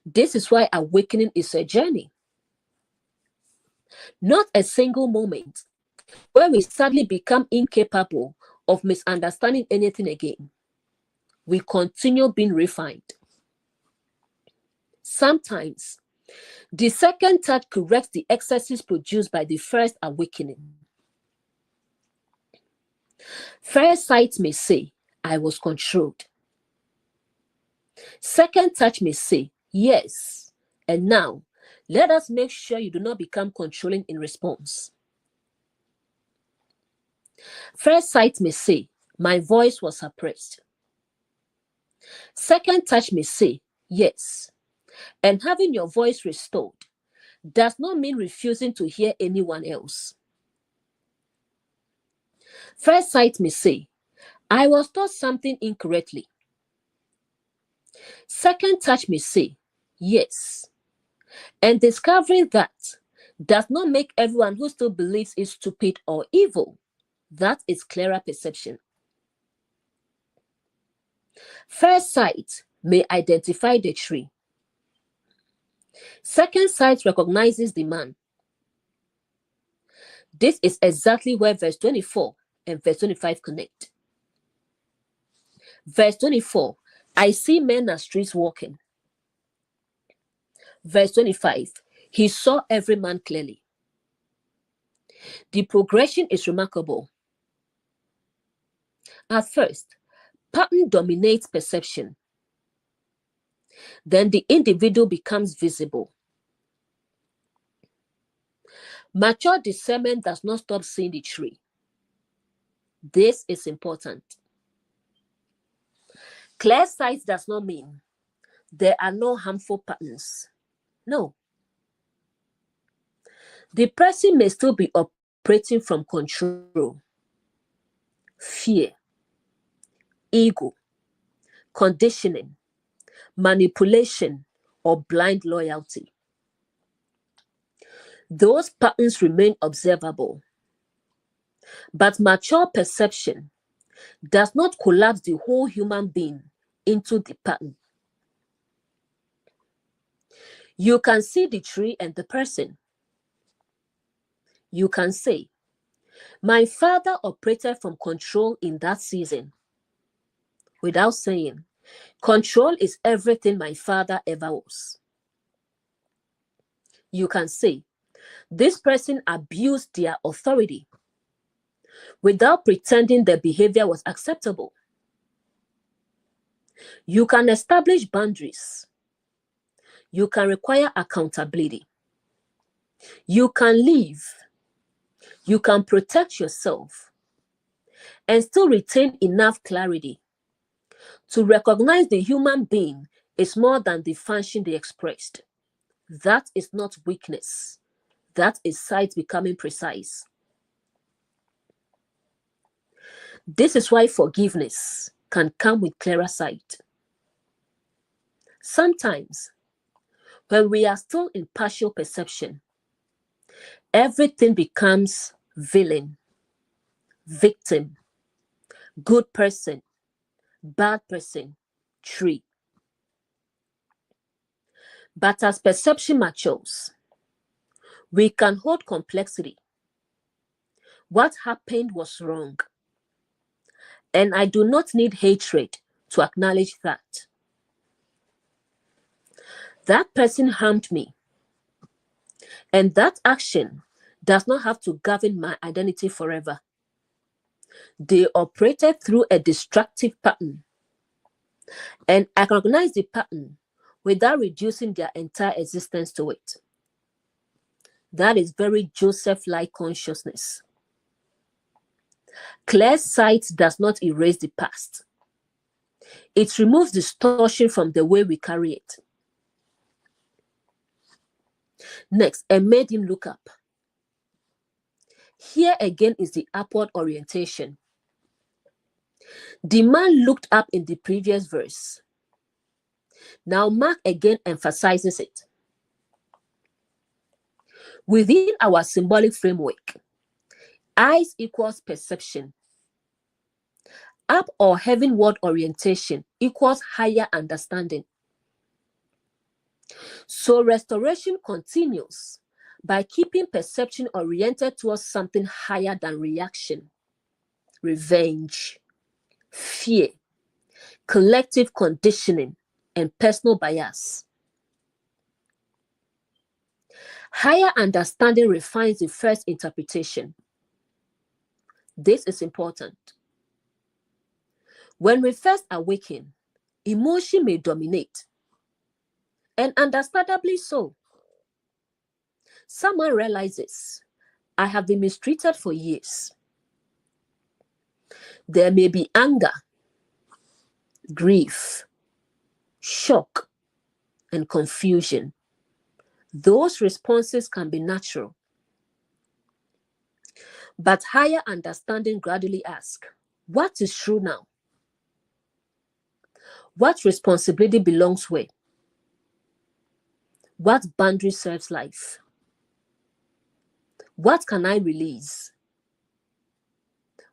This is why awakening is a journey, not a single moment where we suddenly become incapable of misunderstanding anything again. We continue being refined. Sometimes, the second touch corrects the excesses produced by the first awakening. First sight may say, "I was controlled." Second touch may say, "Yes, and now let us make sure you do not become controlling in response." First sight may say, "My voice was suppressed." Second touch may say, "Yes, and having your voice restored does not mean refusing to hear anyone else." First sight may say, "I was taught something incorrectly." Second touch may say, "Yes, and discovering that does not make everyone who still believes is stupid or evil." That is clearer perception. First sight may identify the tree. Second sight recognizes the man. This is exactly where verse 24 and verse 25 connect. Verse 24, "I see men as streets walking." Verse 25, "He saw every man clearly." The progression is remarkable. At first, pattern dominates perception. Then the individual becomes visible. Mature discernment does not stop seeing the tree. This is important. Clear sight does not mean there are no harmful patterns. No. The person may still be operating from control, fear, ego, conditioning, manipulation, or blind loyalty. Those patterns remain observable. But mature perception does not collapse the whole human being into the pattern. You can see the tree and the person. You can say, My father operated from control in that season without saying, control is everything my father ever was. You can say, this person abused their authority without pretending their behavior was acceptable. You can establish boundaries. You can require accountability. You can leave. You can protect yourself and still retain enough clarity to recognize the human being is more than the function they expressed. That is not weakness. That is sight becoming precise. This is why forgiveness can come with clearer sight. Sometimes, when we are still in partial perception, everything becomes villain, victim, good person, bad person, tree. But as perception matures, we can hold complexity. What happened was wrong. And I do not need hatred to acknowledge that. That person harmed me. And that action does not have to govern my identity forever. They operated through a destructive pattern. And I can recognize the pattern without reducing their entire existence to it. That is very Joseph-like consciousness. Clear sight does not erase the past. It removes distortion from the way we carry it. Next, and made him look up. Here again is the upward orientation. The man looked up in the previous verse. Now Mark again emphasizes it. Within our symbolic framework, eyes equals perception. Up or heavenward orientation equals higher understanding. So restoration continues by keeping perception oriented towards something higher than reaction, revenge, fear, collective conditioning, and personal bias. Higher understanding refines the first interpretation. This is important. When we first awaken, emotion may dominate, and understandably so. Someone realizes, I have been mistreated for years. There may be anger, grief, shock, and confusion. Those responses can be natural. But higher understanding gradually asks, what is true now? What responsibility belongs where? What boundary serves life? What can I release?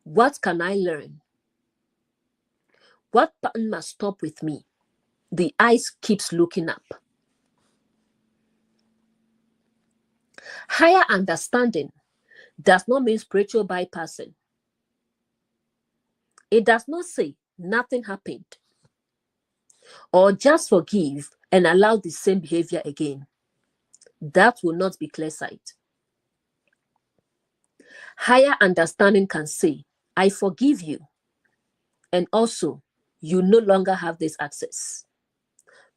What can I learn? What pattern must stop with me? The eyes keeps looking up. Higher understanding does not mean spiritual bypassing. It does not say nothing happened or just forgive and allow the same behavior again. That will not be clear sight. Higher understanding can say, I forgive you, and also you no longer have this access.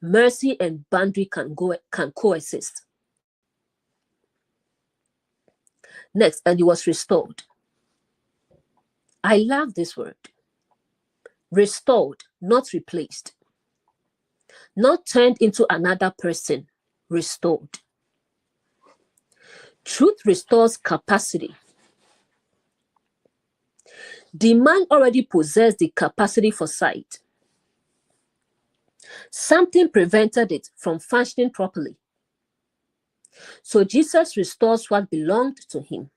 Mercy and boundary can coexist. Next, and he was restored. I love this word. Restored, not replaced. Not turned into another person, restored. Truth restores capacity. The man already possessed the capacity for sight. Something prevented it from functioning properly. So Jesus restores what belonged to him.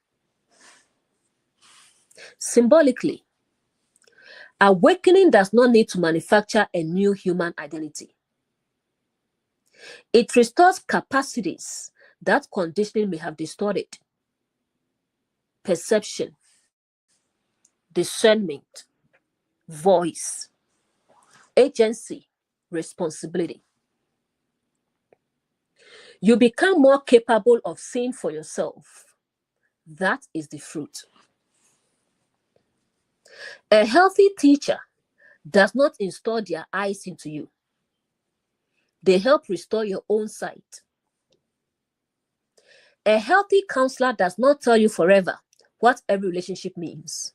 Symbolically, awakening does not need to manufacture a new human identity. It restores capacities that conditioning may have distorted. Perception, discernment, voice, agency, responsibility. You become more capable of seeing for yourself. That is the fruit. A healthy teacher does not install their eyes into you. They help restore your own sight. A healthy counselor does not tell you forever what every relationship means.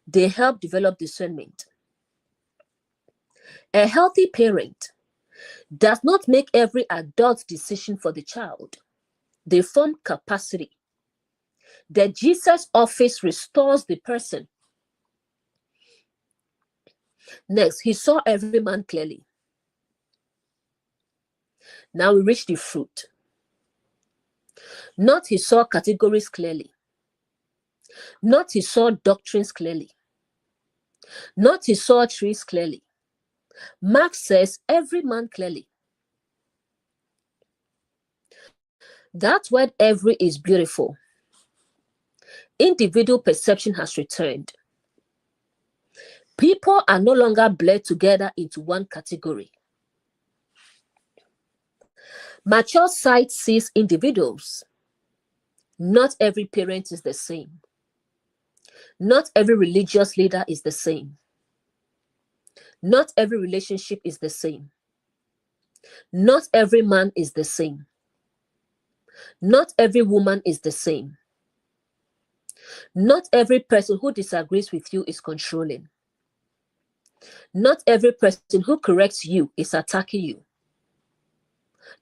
They help develop discernment. A healthy parent does not make every adult decision for the child. They form capacity. The Jesus office restores the person. Next, he saw every man clearly. Now we reach the fruit. Not he saw categories clearly. Not he saw doctrines clearly. Not he saw trees clearly. Mark says every man clearly. That word every is beautiful. Individual perception has returned. People are no longer blurred together into one category. Mature sight sees individuals. Not every parent is the same. Not every religious leader is the same. Not every relationship is the same. Not every man is the same. Not every woman is the same. Not every person who disagrees with you is controlling. Not every person who corrects you is attacking you.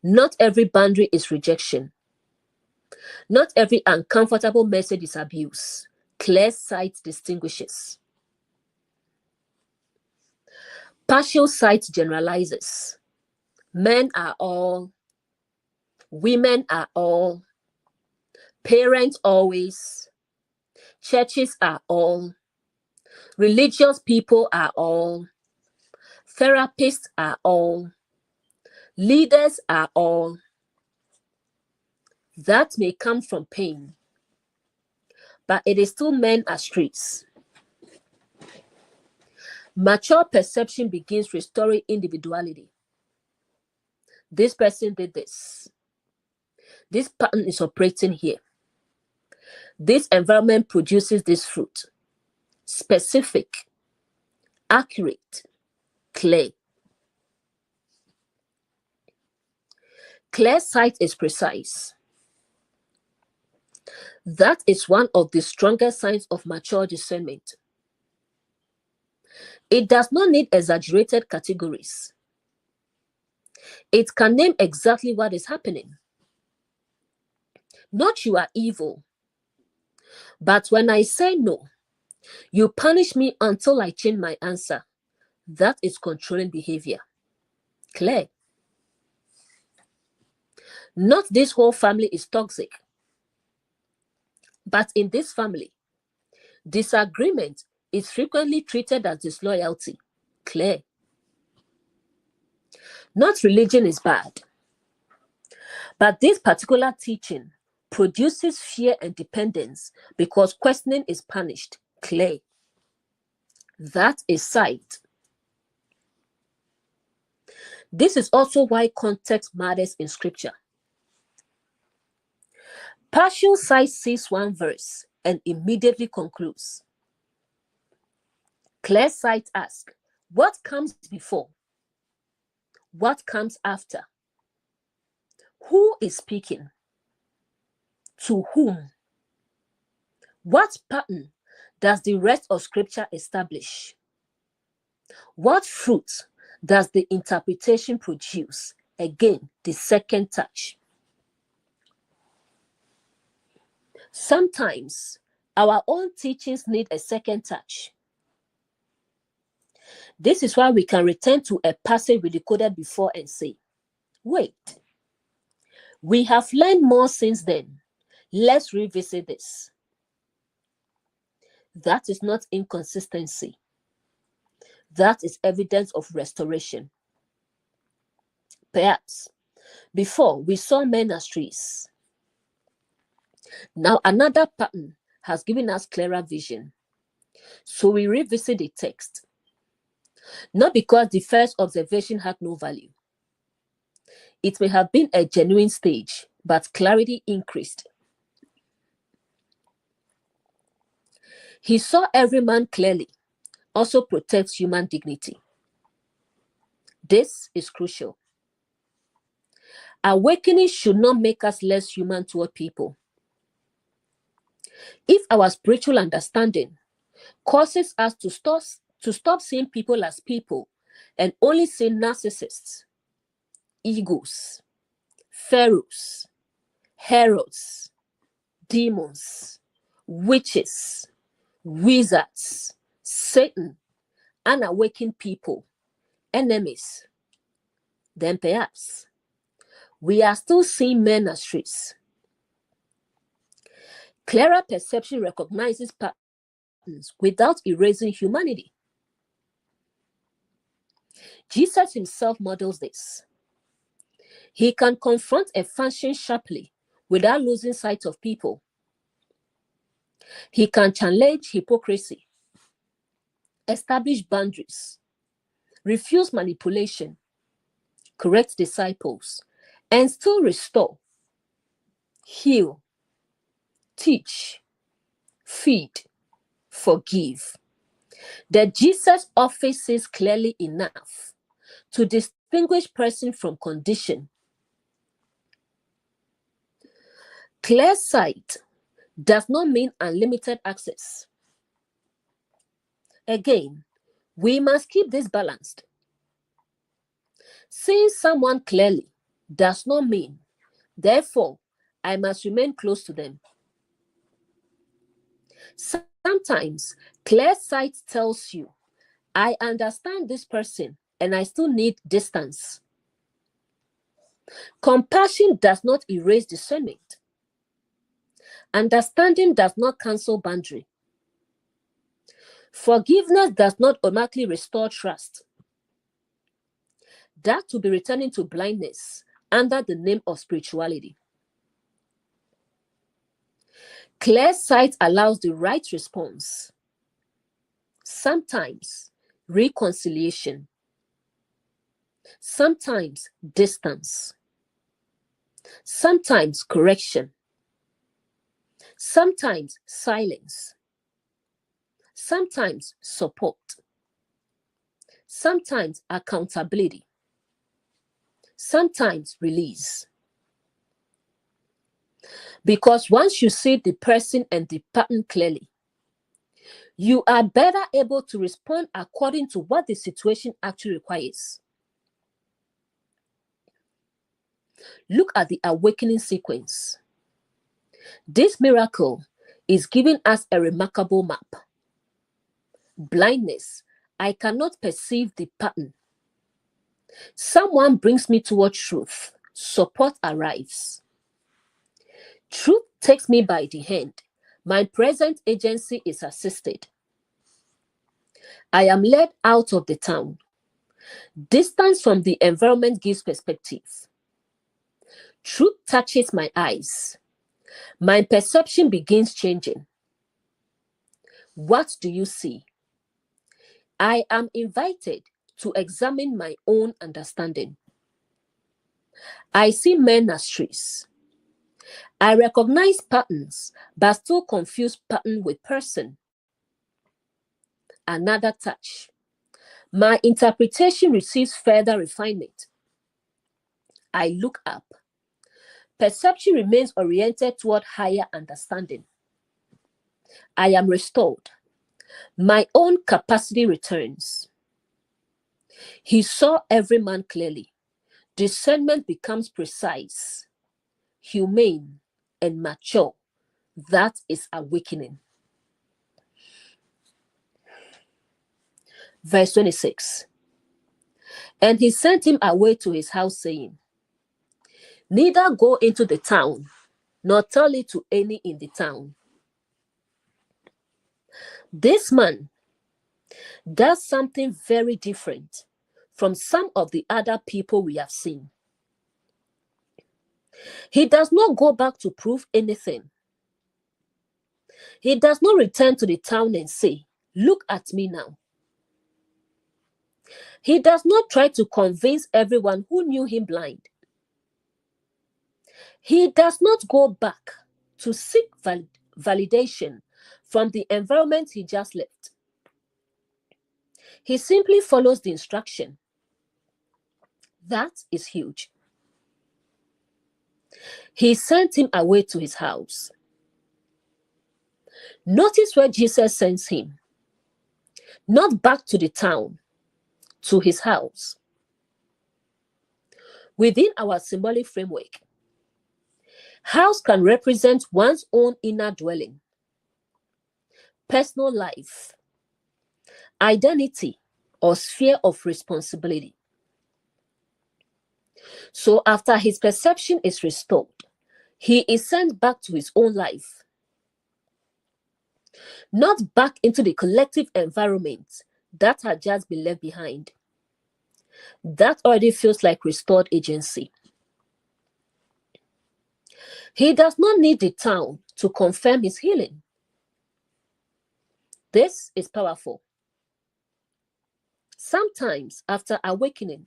Not every boundary is rejection. Not every uncomfortable message is abuse. Clear sight distinguishes. Partial sight generalizes. Men are all. Women are all. Parents always. Churches are all. Religious people are all. Therapists are all. Leaders are all. That may come from pain, but it is still men as streets. Mature perception begins restoring individuality. This person did this. This pattern is operating here. This environment produces this fruit. Specific, accurate, clear. Clear sight is precise. That is one of the strongest signs of mature discernment. It does not need exaggerated categories. It can name exactly what is happening. Not you are evil, but when I say no, you punish me until I change my answer. That is controlling behavior. Clear. Not this whole family is toxic, but in this family, disagreement is frequently treated as disloyalty. Clear. Not religion is bad, but this particular teaching produces fear and dependence because questioning is punished. Clear. That is sight. This is also why context matters in scripture. Partial sight sees one verse and immediately concludes. Clear sight asks, what comes before? What comes after? Who is speaking? To whom? What pattern does the rest of scripture establish? What fruit does the interpretation produce? Again, the second touch. Sometimes our own teachings need a second touch. This is why we can return to a passage we decoded before and say, wait, we have learned more since then. Let's revisit this. That is not inconsistency. That is evidence of restoration. Perhaps before we saw men as trees. Now another pattern has given us clearer vision. So we revisit the text, not because the first observation had no value. It may have been a genuine stage, but clarity increased. He saw every man clearly, also protects human dignity. This is crucial. Awakening should not make us less human toward people. If our spiritual understanding causes us to stop seeing people as people and only see narcissists, egos, pharaohs, heroes, demons, witches, wizards, Satan, unawakened people, enemies, then perhaps we are still seeing men as streets. Clearer perception recognizes patterns without erasing humanity. Jesus himself models this. He can confront a function sharply without losing sight of people. He can challenge hypocrisy, establish boundaries, refuse manipulation, correct disciples, and still restore, heal, teach, feed, forgive. That Jesus office is clearly enough to distinguish person from condition. Clear sight does not mean unlimited access. Again, we must keep this balanced. Seeing someone clearly does not mean, therefore, I must remain close to them. Sometimes, clear sight tells you, I understand this person and I still need distance. Compassion does not erase discernment. Understanding does not cancel boundary. Forgiveness does not automatically restore trust. That will be returning to blindness under the name of spirituality. Clear sight allows the right response. Sometimes reconciliation. Sometimes distance. Sometimes correction. Sometimes silence. Sometimes support. Sometimes accountability. Sometimes release. Because once you see the person and the pattern clearly, you are better able to respond according to what the situation actually requires. Look at the awakening sequence. This miracle is giving us a remarkable map. Blindness, I cannot perceive the pattern. Someone brings me toward truth. Support arrives. Truth takes me by the hand. My present agency is assisted. I am led out of the town. Distance from the environment gives perspective. Truth touches my eyes. My perception begins changing. What do you see? I am invited to examine my own understanding. I see men as trees. I recognize patterns, but still confuse pattern with person. Another touch. My interpretation receives further refinement. I look up. Perception remains oriented toward higher understanding. I am restored. My own capacity returns. He saw every man clearly. Discernment becomes precise, humane, and mature. That is awakening. Verse 26. And he sent him away to his house, saying, neither go into the town, nor tell it to any in the town. This man does something very different from some of the other people we have seen. He does not go back to prove anything. He does not return to the town and say, Look at me now. He does not try to convince everyone who knew him blind. He does not go back to seek validation from the environment he just left. He simply follows the instruction. That is huge. He sent him away to his house. Notice where Jesus sends him. Not back to the town, to his house. Within our symbolic framework, house can represent one's own inner dwelling, personal life, identity, or sphere of responsibility. So after his perception is restored, he is sent back to his own life, not back into the collective environment that had just been left behind. That already feels like restored agency. He does not need the town to confirm his healing. This is powerful. Sometimes after awakening,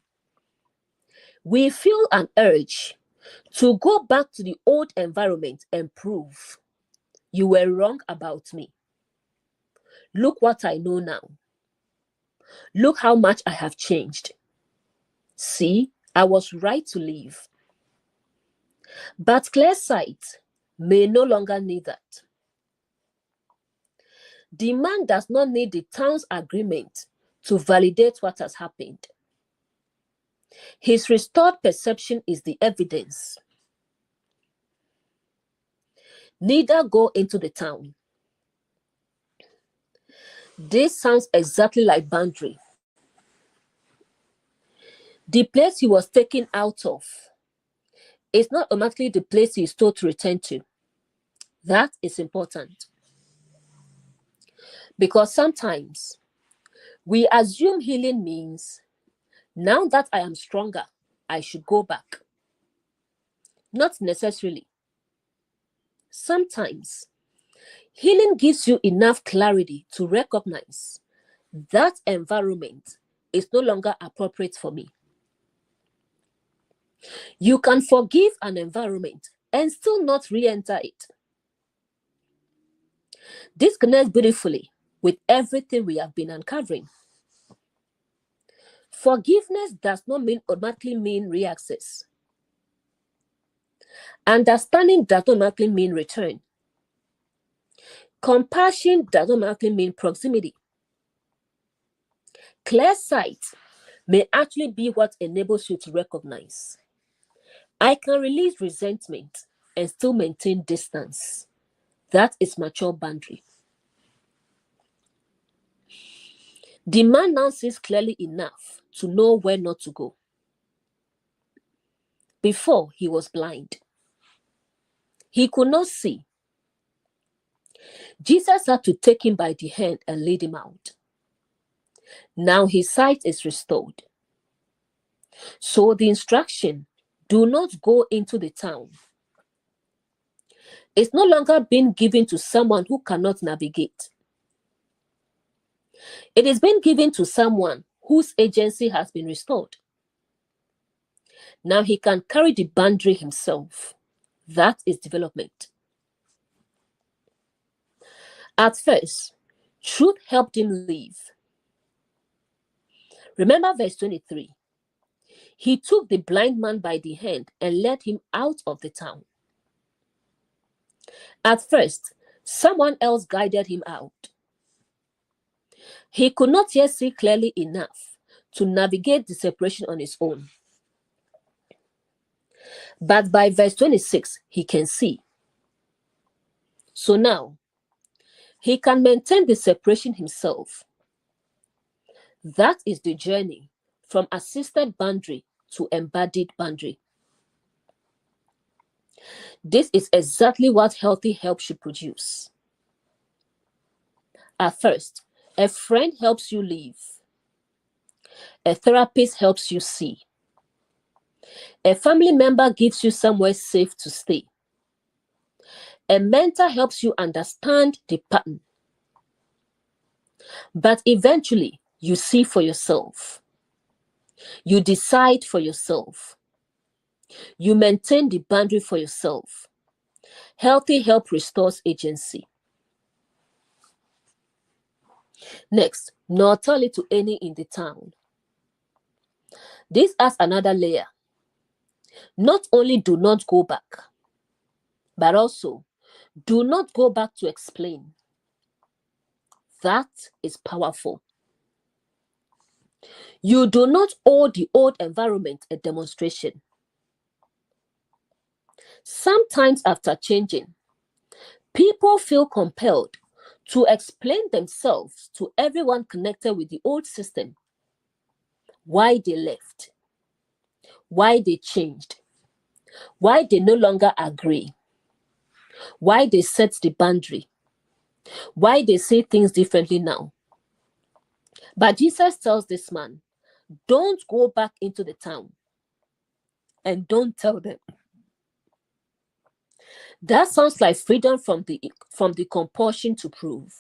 we feel an urge to go back to the old environment and prove, you were wrong about me. Look what I know now. Look how much I have changed. See, I was right to leave. But clear sight may no longer need that. The man does not need the town's agreement to validate what has happened. His restored perception is the evidence. Neither go into the town. This sounds exactly like boundary. The place he was taken out of is not automatically the place he is told to return to. That is important. Because sometimes we assume healing means, now that I am stronger, I should go back. Not necessarily. Sometimes healing gives you enough clarity to recognize that environment is no longer appropriate for me. You can forgive an environment and still not re-enter it. This connects beautifully with everything we have been uncovering. Forgiveness does not automatically mean re-access. Understanding does not automatically mean return. Compassion does not automatically mean proximity. Clear sight may actually be what enables you to recognize, I can release resentment and still maintain distance. That is mature boundary. The man now sees clearly enough to know where not to go. Before, he was blind. He could not see. Jesus had to take him by the hand and lead him out. Now his sight is restored. So the instruction, do not go into the town, is no longer being given to someone who cannot navigate. It is being given to someone whose agency has been restored. Now he can carry the boundary himself. That is development. At first, truth helped him leave. Remember verse 23. He took the blind man by the hand and led him out of the town. At first, someone else guided him out. He could not yet see clearly enough to navigate the separation on his own. But by verse 26, he can see. So now, he can maintain the separation himself. That is the journey from assisted boundary to embodied boundary. This is exactly what healthy help should produce. At first, a friend helps you live. A therapist helps you see. A family member gives you somewhere safe to stay. A mentor helps you understand the pattern. But eventually, you see for yourself. You decide for yourself. You maintain the boundary for yourself. Healthy help restores agency. Next, not tell it to any in the town. This adds another layer. Not only do not go back, but also do not go back to explain. That is powerful. You do not owe the old environment a demonstration. Sometimes after changing, people feel compelled to explain themselves to everyone connected with the old system. Why they left, why they changed, why they no longer agree, why they set the boundary, why they say things differently now. But Jesus tells this man, don't go back into the town and don't tell them. That sounds like freedom from the compulsion to prove.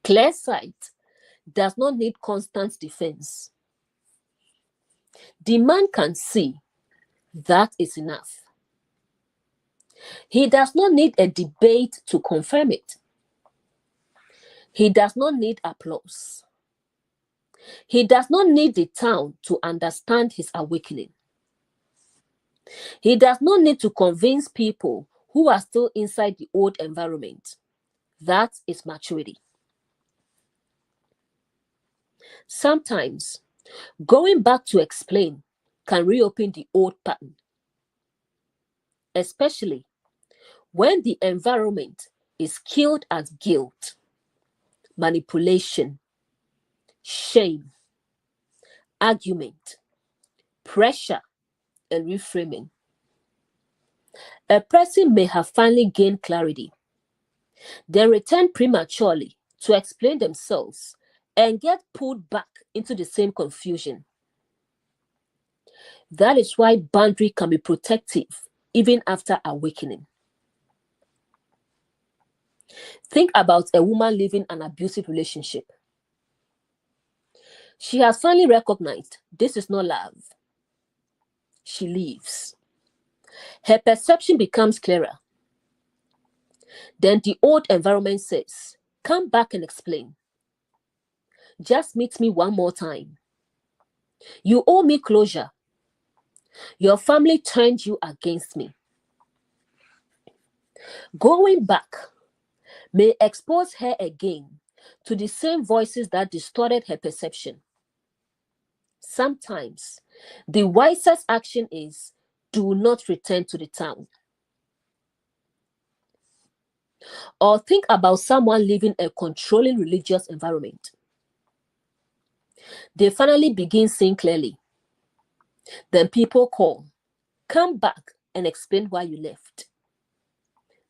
Clear sight does not need constant defense. The man can see that is enough. He does not need a debate to confirm it. He does not need applause. He does not need the town to understand his awakening. He does not need to convince people who are still inside the old environment. That is maturity. Sometimes, going back to explain can reopen the old pattern, especially when the environment is skilled at guilt, manipulation, shame, argument, pressure, and reframing. A person may have finally gained clarity, then return prematurely to explain themselves and get pulled back into the same confusion. That is why boundary can be protective even after awakening. Think about a woman living an abusive relationship. She has finally recognized this is not love. She leaves. Her perception becomes clearer. Then the old environment says, come back and explain. Just meet me one more time. You owe me closure. Your family turned you against me. Going back may expose her again to the same voices that distorted her perception. Sometimes, the wisest action is do not return to the town. Or think about someone living a controlling religious environment. They finally begin seeing clearly. Then people call, come back and explain why you left.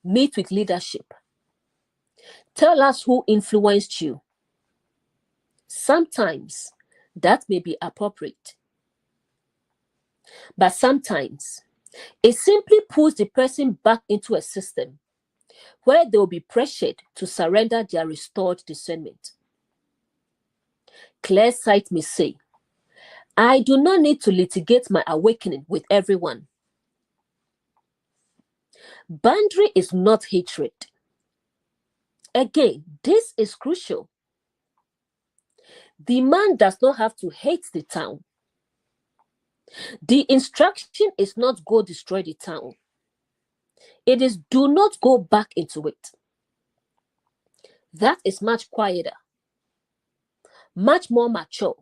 Meet with leadership. Tell us who influenced you. Sometimes that may be appropriate. But sometimes it simply pulls the person back into a system where they will be pressured to surrender their restored discernment. Clear sight may say, I do not need to litigate my awakening with everyone. Boundary is not hatred. Again, this is crucial. The man does not have to hate the town. The instruction is not go destroy the town. It is do not go back into it. That is much quieter, much more mature.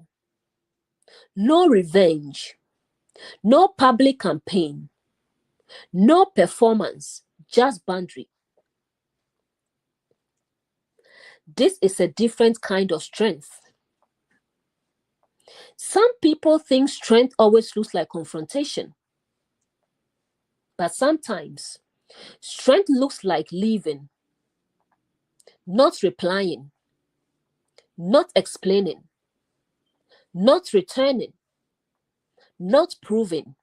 No revenge, no public campaign, no performance, just boundary. This is a different kind of strength. Some people think strength always looks like confrontation. But sometimes, strength looks like leaving, not replying, not explaining, not returning, not proving,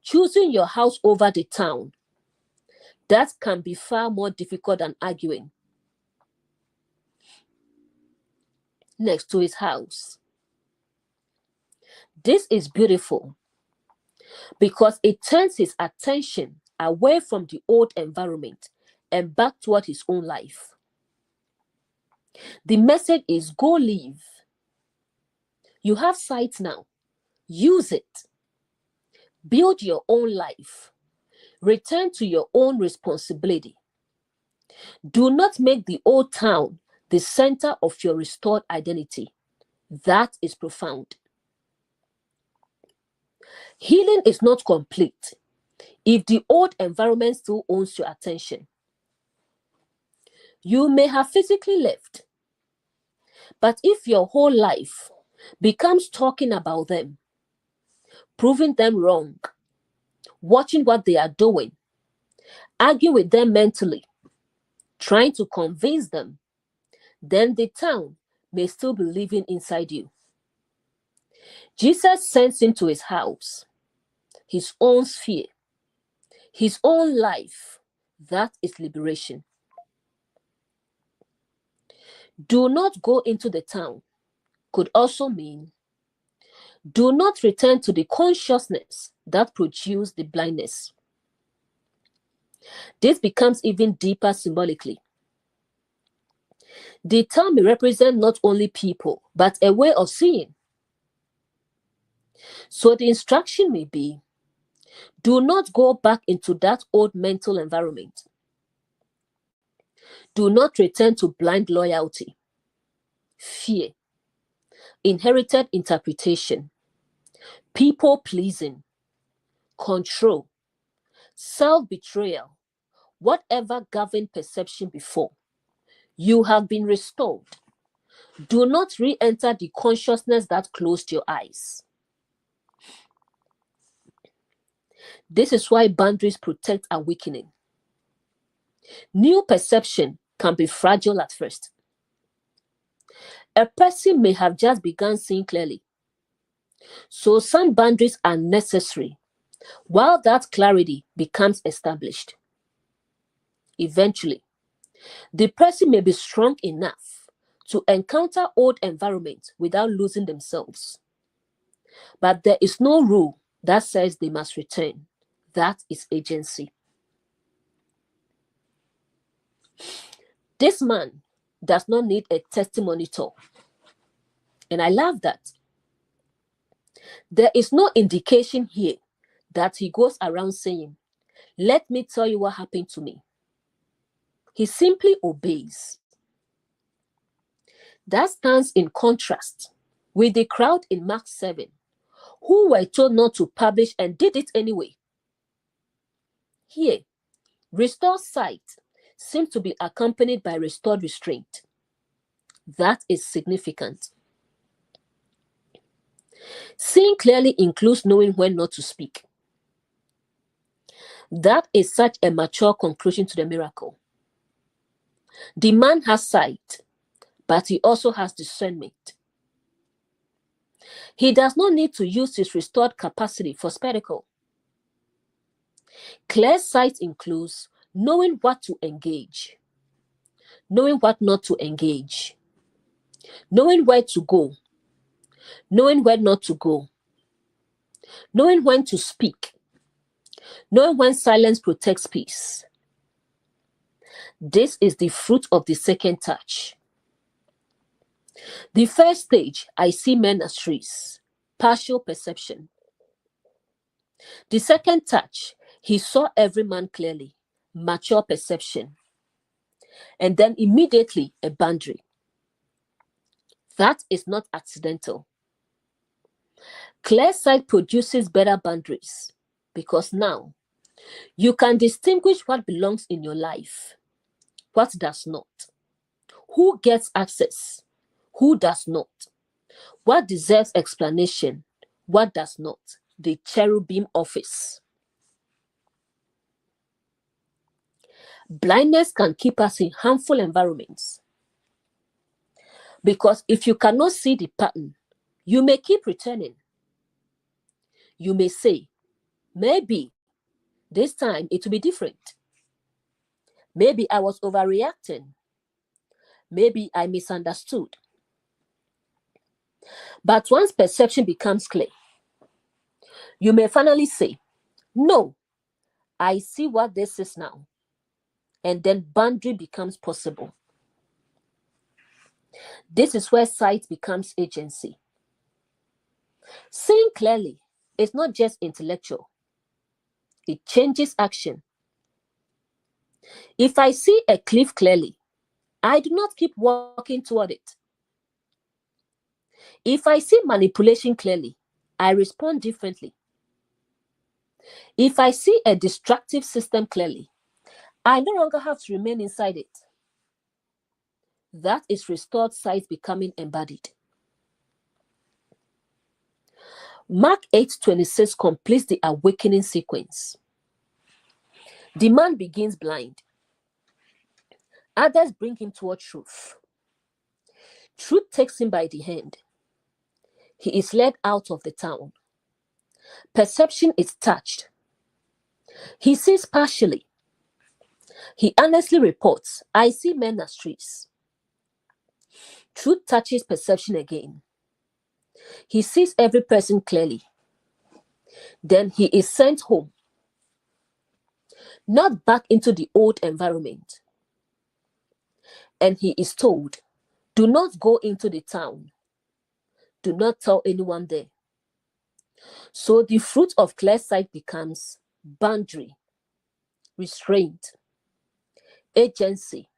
choosing your house over the town. That can be far more difficult than arguing. next to his house. This is beautiful because it turns his attention away from the old environment and back toward his own life. The message is go live. You have sight now. Use it. Build your own life. Return to your own responsibility. Do not make the old town the center of your restored identity. That is profound. Healing is not complete if the old environment still owns your attention. You may have physically left, but if your whole life becomes talking about them, proving them wrong, watching what they are doing, arguing with them mentally, trying to convince them, then the town may still be living inside you. Jesus sends him to his house, his own sphere, his own life. That is liberation. Do not go into the town could also mean do not return to the consciousness that produced the blindness. This becomes even deeper symbolically. The town may represent not only people, but a way of seeing. So the instruction may be, do not go back into that old mental environment. Do not return to blind loyalty, fear, inherited interpretation, people-pleasing, control, self-betrayal, whatever governed perception before. You have been restored. Do not re-enter the consciousness that closed your eyes. This is why boundaries protect awakening. New perception can be fragile at first. A person may have just begun seeing clearly. So some boundaries are necessary while that clarity becomes established. Eventually, the person may be strong enough to encounter old environments without losing themselves. But there is no rule that says they must return. That is agency. This man does not need a testimony talk. And I love that. There is no indication here that he goes around saying, let me tell you what happened to me. He simply obeys. That stands in contrast with the crowd in Mark 7, who were told not to publish and did it anyway. Here, restored sight seems to be accompanied by restored restraint. That is significant. Seeing clearly includes knowing when not to speak. That is such a mature conclusion to the miracle. The man has sight, but he also has discernment. He does not need to use his restored capacity for spectacle. Clear sight includes knowing what to engage, knowing what not to engage, knowing where to go, knowing where not to go, knowing when to speak, knowing when silence protects peace. This is the fruit of the second touch. The first stage, I see men as trees, partial perception. The second touch, he saw every man clearly, mature perception. And then immediately a boundary. That is not accidental. Clear sight produces better boundaries because now you can distinguish what belongs in your life, what does not, who gets access, who does not, what deserves explanation, what does not. The cherubim office. Blindness can keep us in harmful environments because if you cannot see the pattern, you may keep returning. You may say, maybe this time it will be different. Maybe I was overreacting. Maybe I misunderstood. But once perception becomes clear, you may finally say, no, I see what this is now. And then boundary becomes possible. This is where sight becomes agency. Seeing clearly is not just intellectual, it changes action. If I see a cliff clearly, I do not keep walking toward it. If I see manipulation clearly, I respond differently. If I see a destructive system clearly, I no longer have to remain inside it. That is restored sight becoming embodied. Mark 8:26 completes the awakening sequence. The man begins blind. Others bring him toward truth. Truth takes him by the hand. He is led out of the town. Perception is touched. He sees partially. He honestly reports, I see men as trees. Truth touches perception again. He sees every person clearly. Then he is sent home. Not back into the old environment. And he is told, do not go into the town. Do not tell anyone there. So the fruit of clear sight becomes boundary, restraint, agency,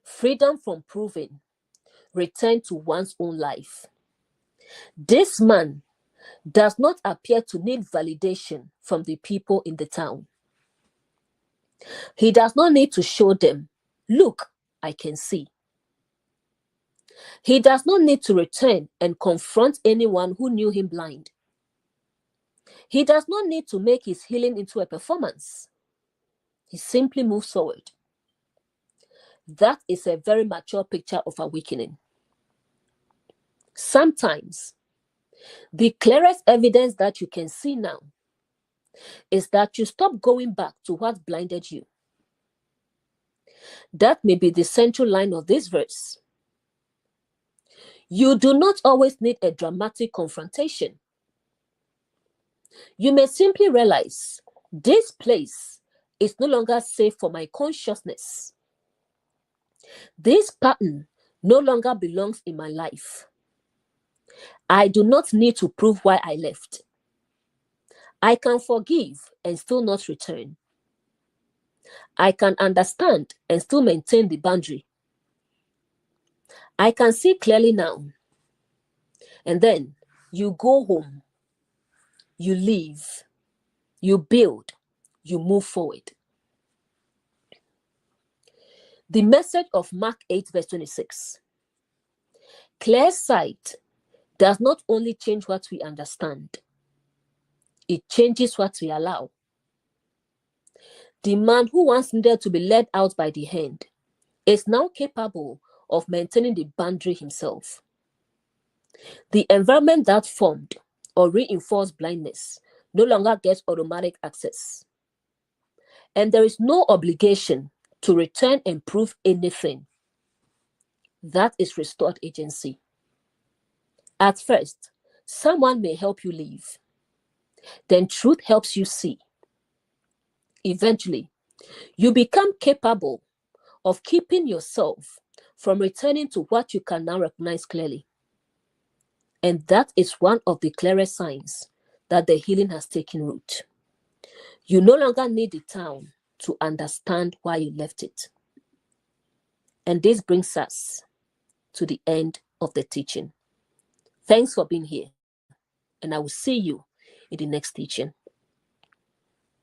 freedom from proving, return to one's own life. This man does not appear to need validation from the people in the town. He does not need to show them, look, I can see. He does not need to return and confront anyone who knew him blind. He does not need to make his healing into a performance. He simply moves forward. That is a very mature picture of awakening. Sometimes, the clearest evidence that you can see now is that you stop going back to what blinded you. That may be the central line of this verse. You do not always need a dramatic confrontation. You may simply realize this place is no longer safe for my consciousness. This pattern no longer belongs in my life. I do not need to prove why I left. I can forgive and still not return. I can understand and still maintain the boundary. I can see clearly now. And then you go home. You leave. You build. You move forward. The message of Mark 8:26. Clear sight does not only change what we understand, it changes what we allow. The man who once needed to be led out by the hand is now capable of maintaining the boundary himself. The environment that formed or reinforced blindness no longer gets automatic access. And there is no obligation to return and prove anything. That is restored agency. At first, someone may help you leave. Then truth helps you see. Eventually, you become capable of keeping yourself from returning to what you can now recognize clearly. And that is one of the clearest signs that the healing has taken root. You no longer need the town to understand why you left it. And this brings us to the end of the teaching. Thanks for being here, and I will see you in the next teaching.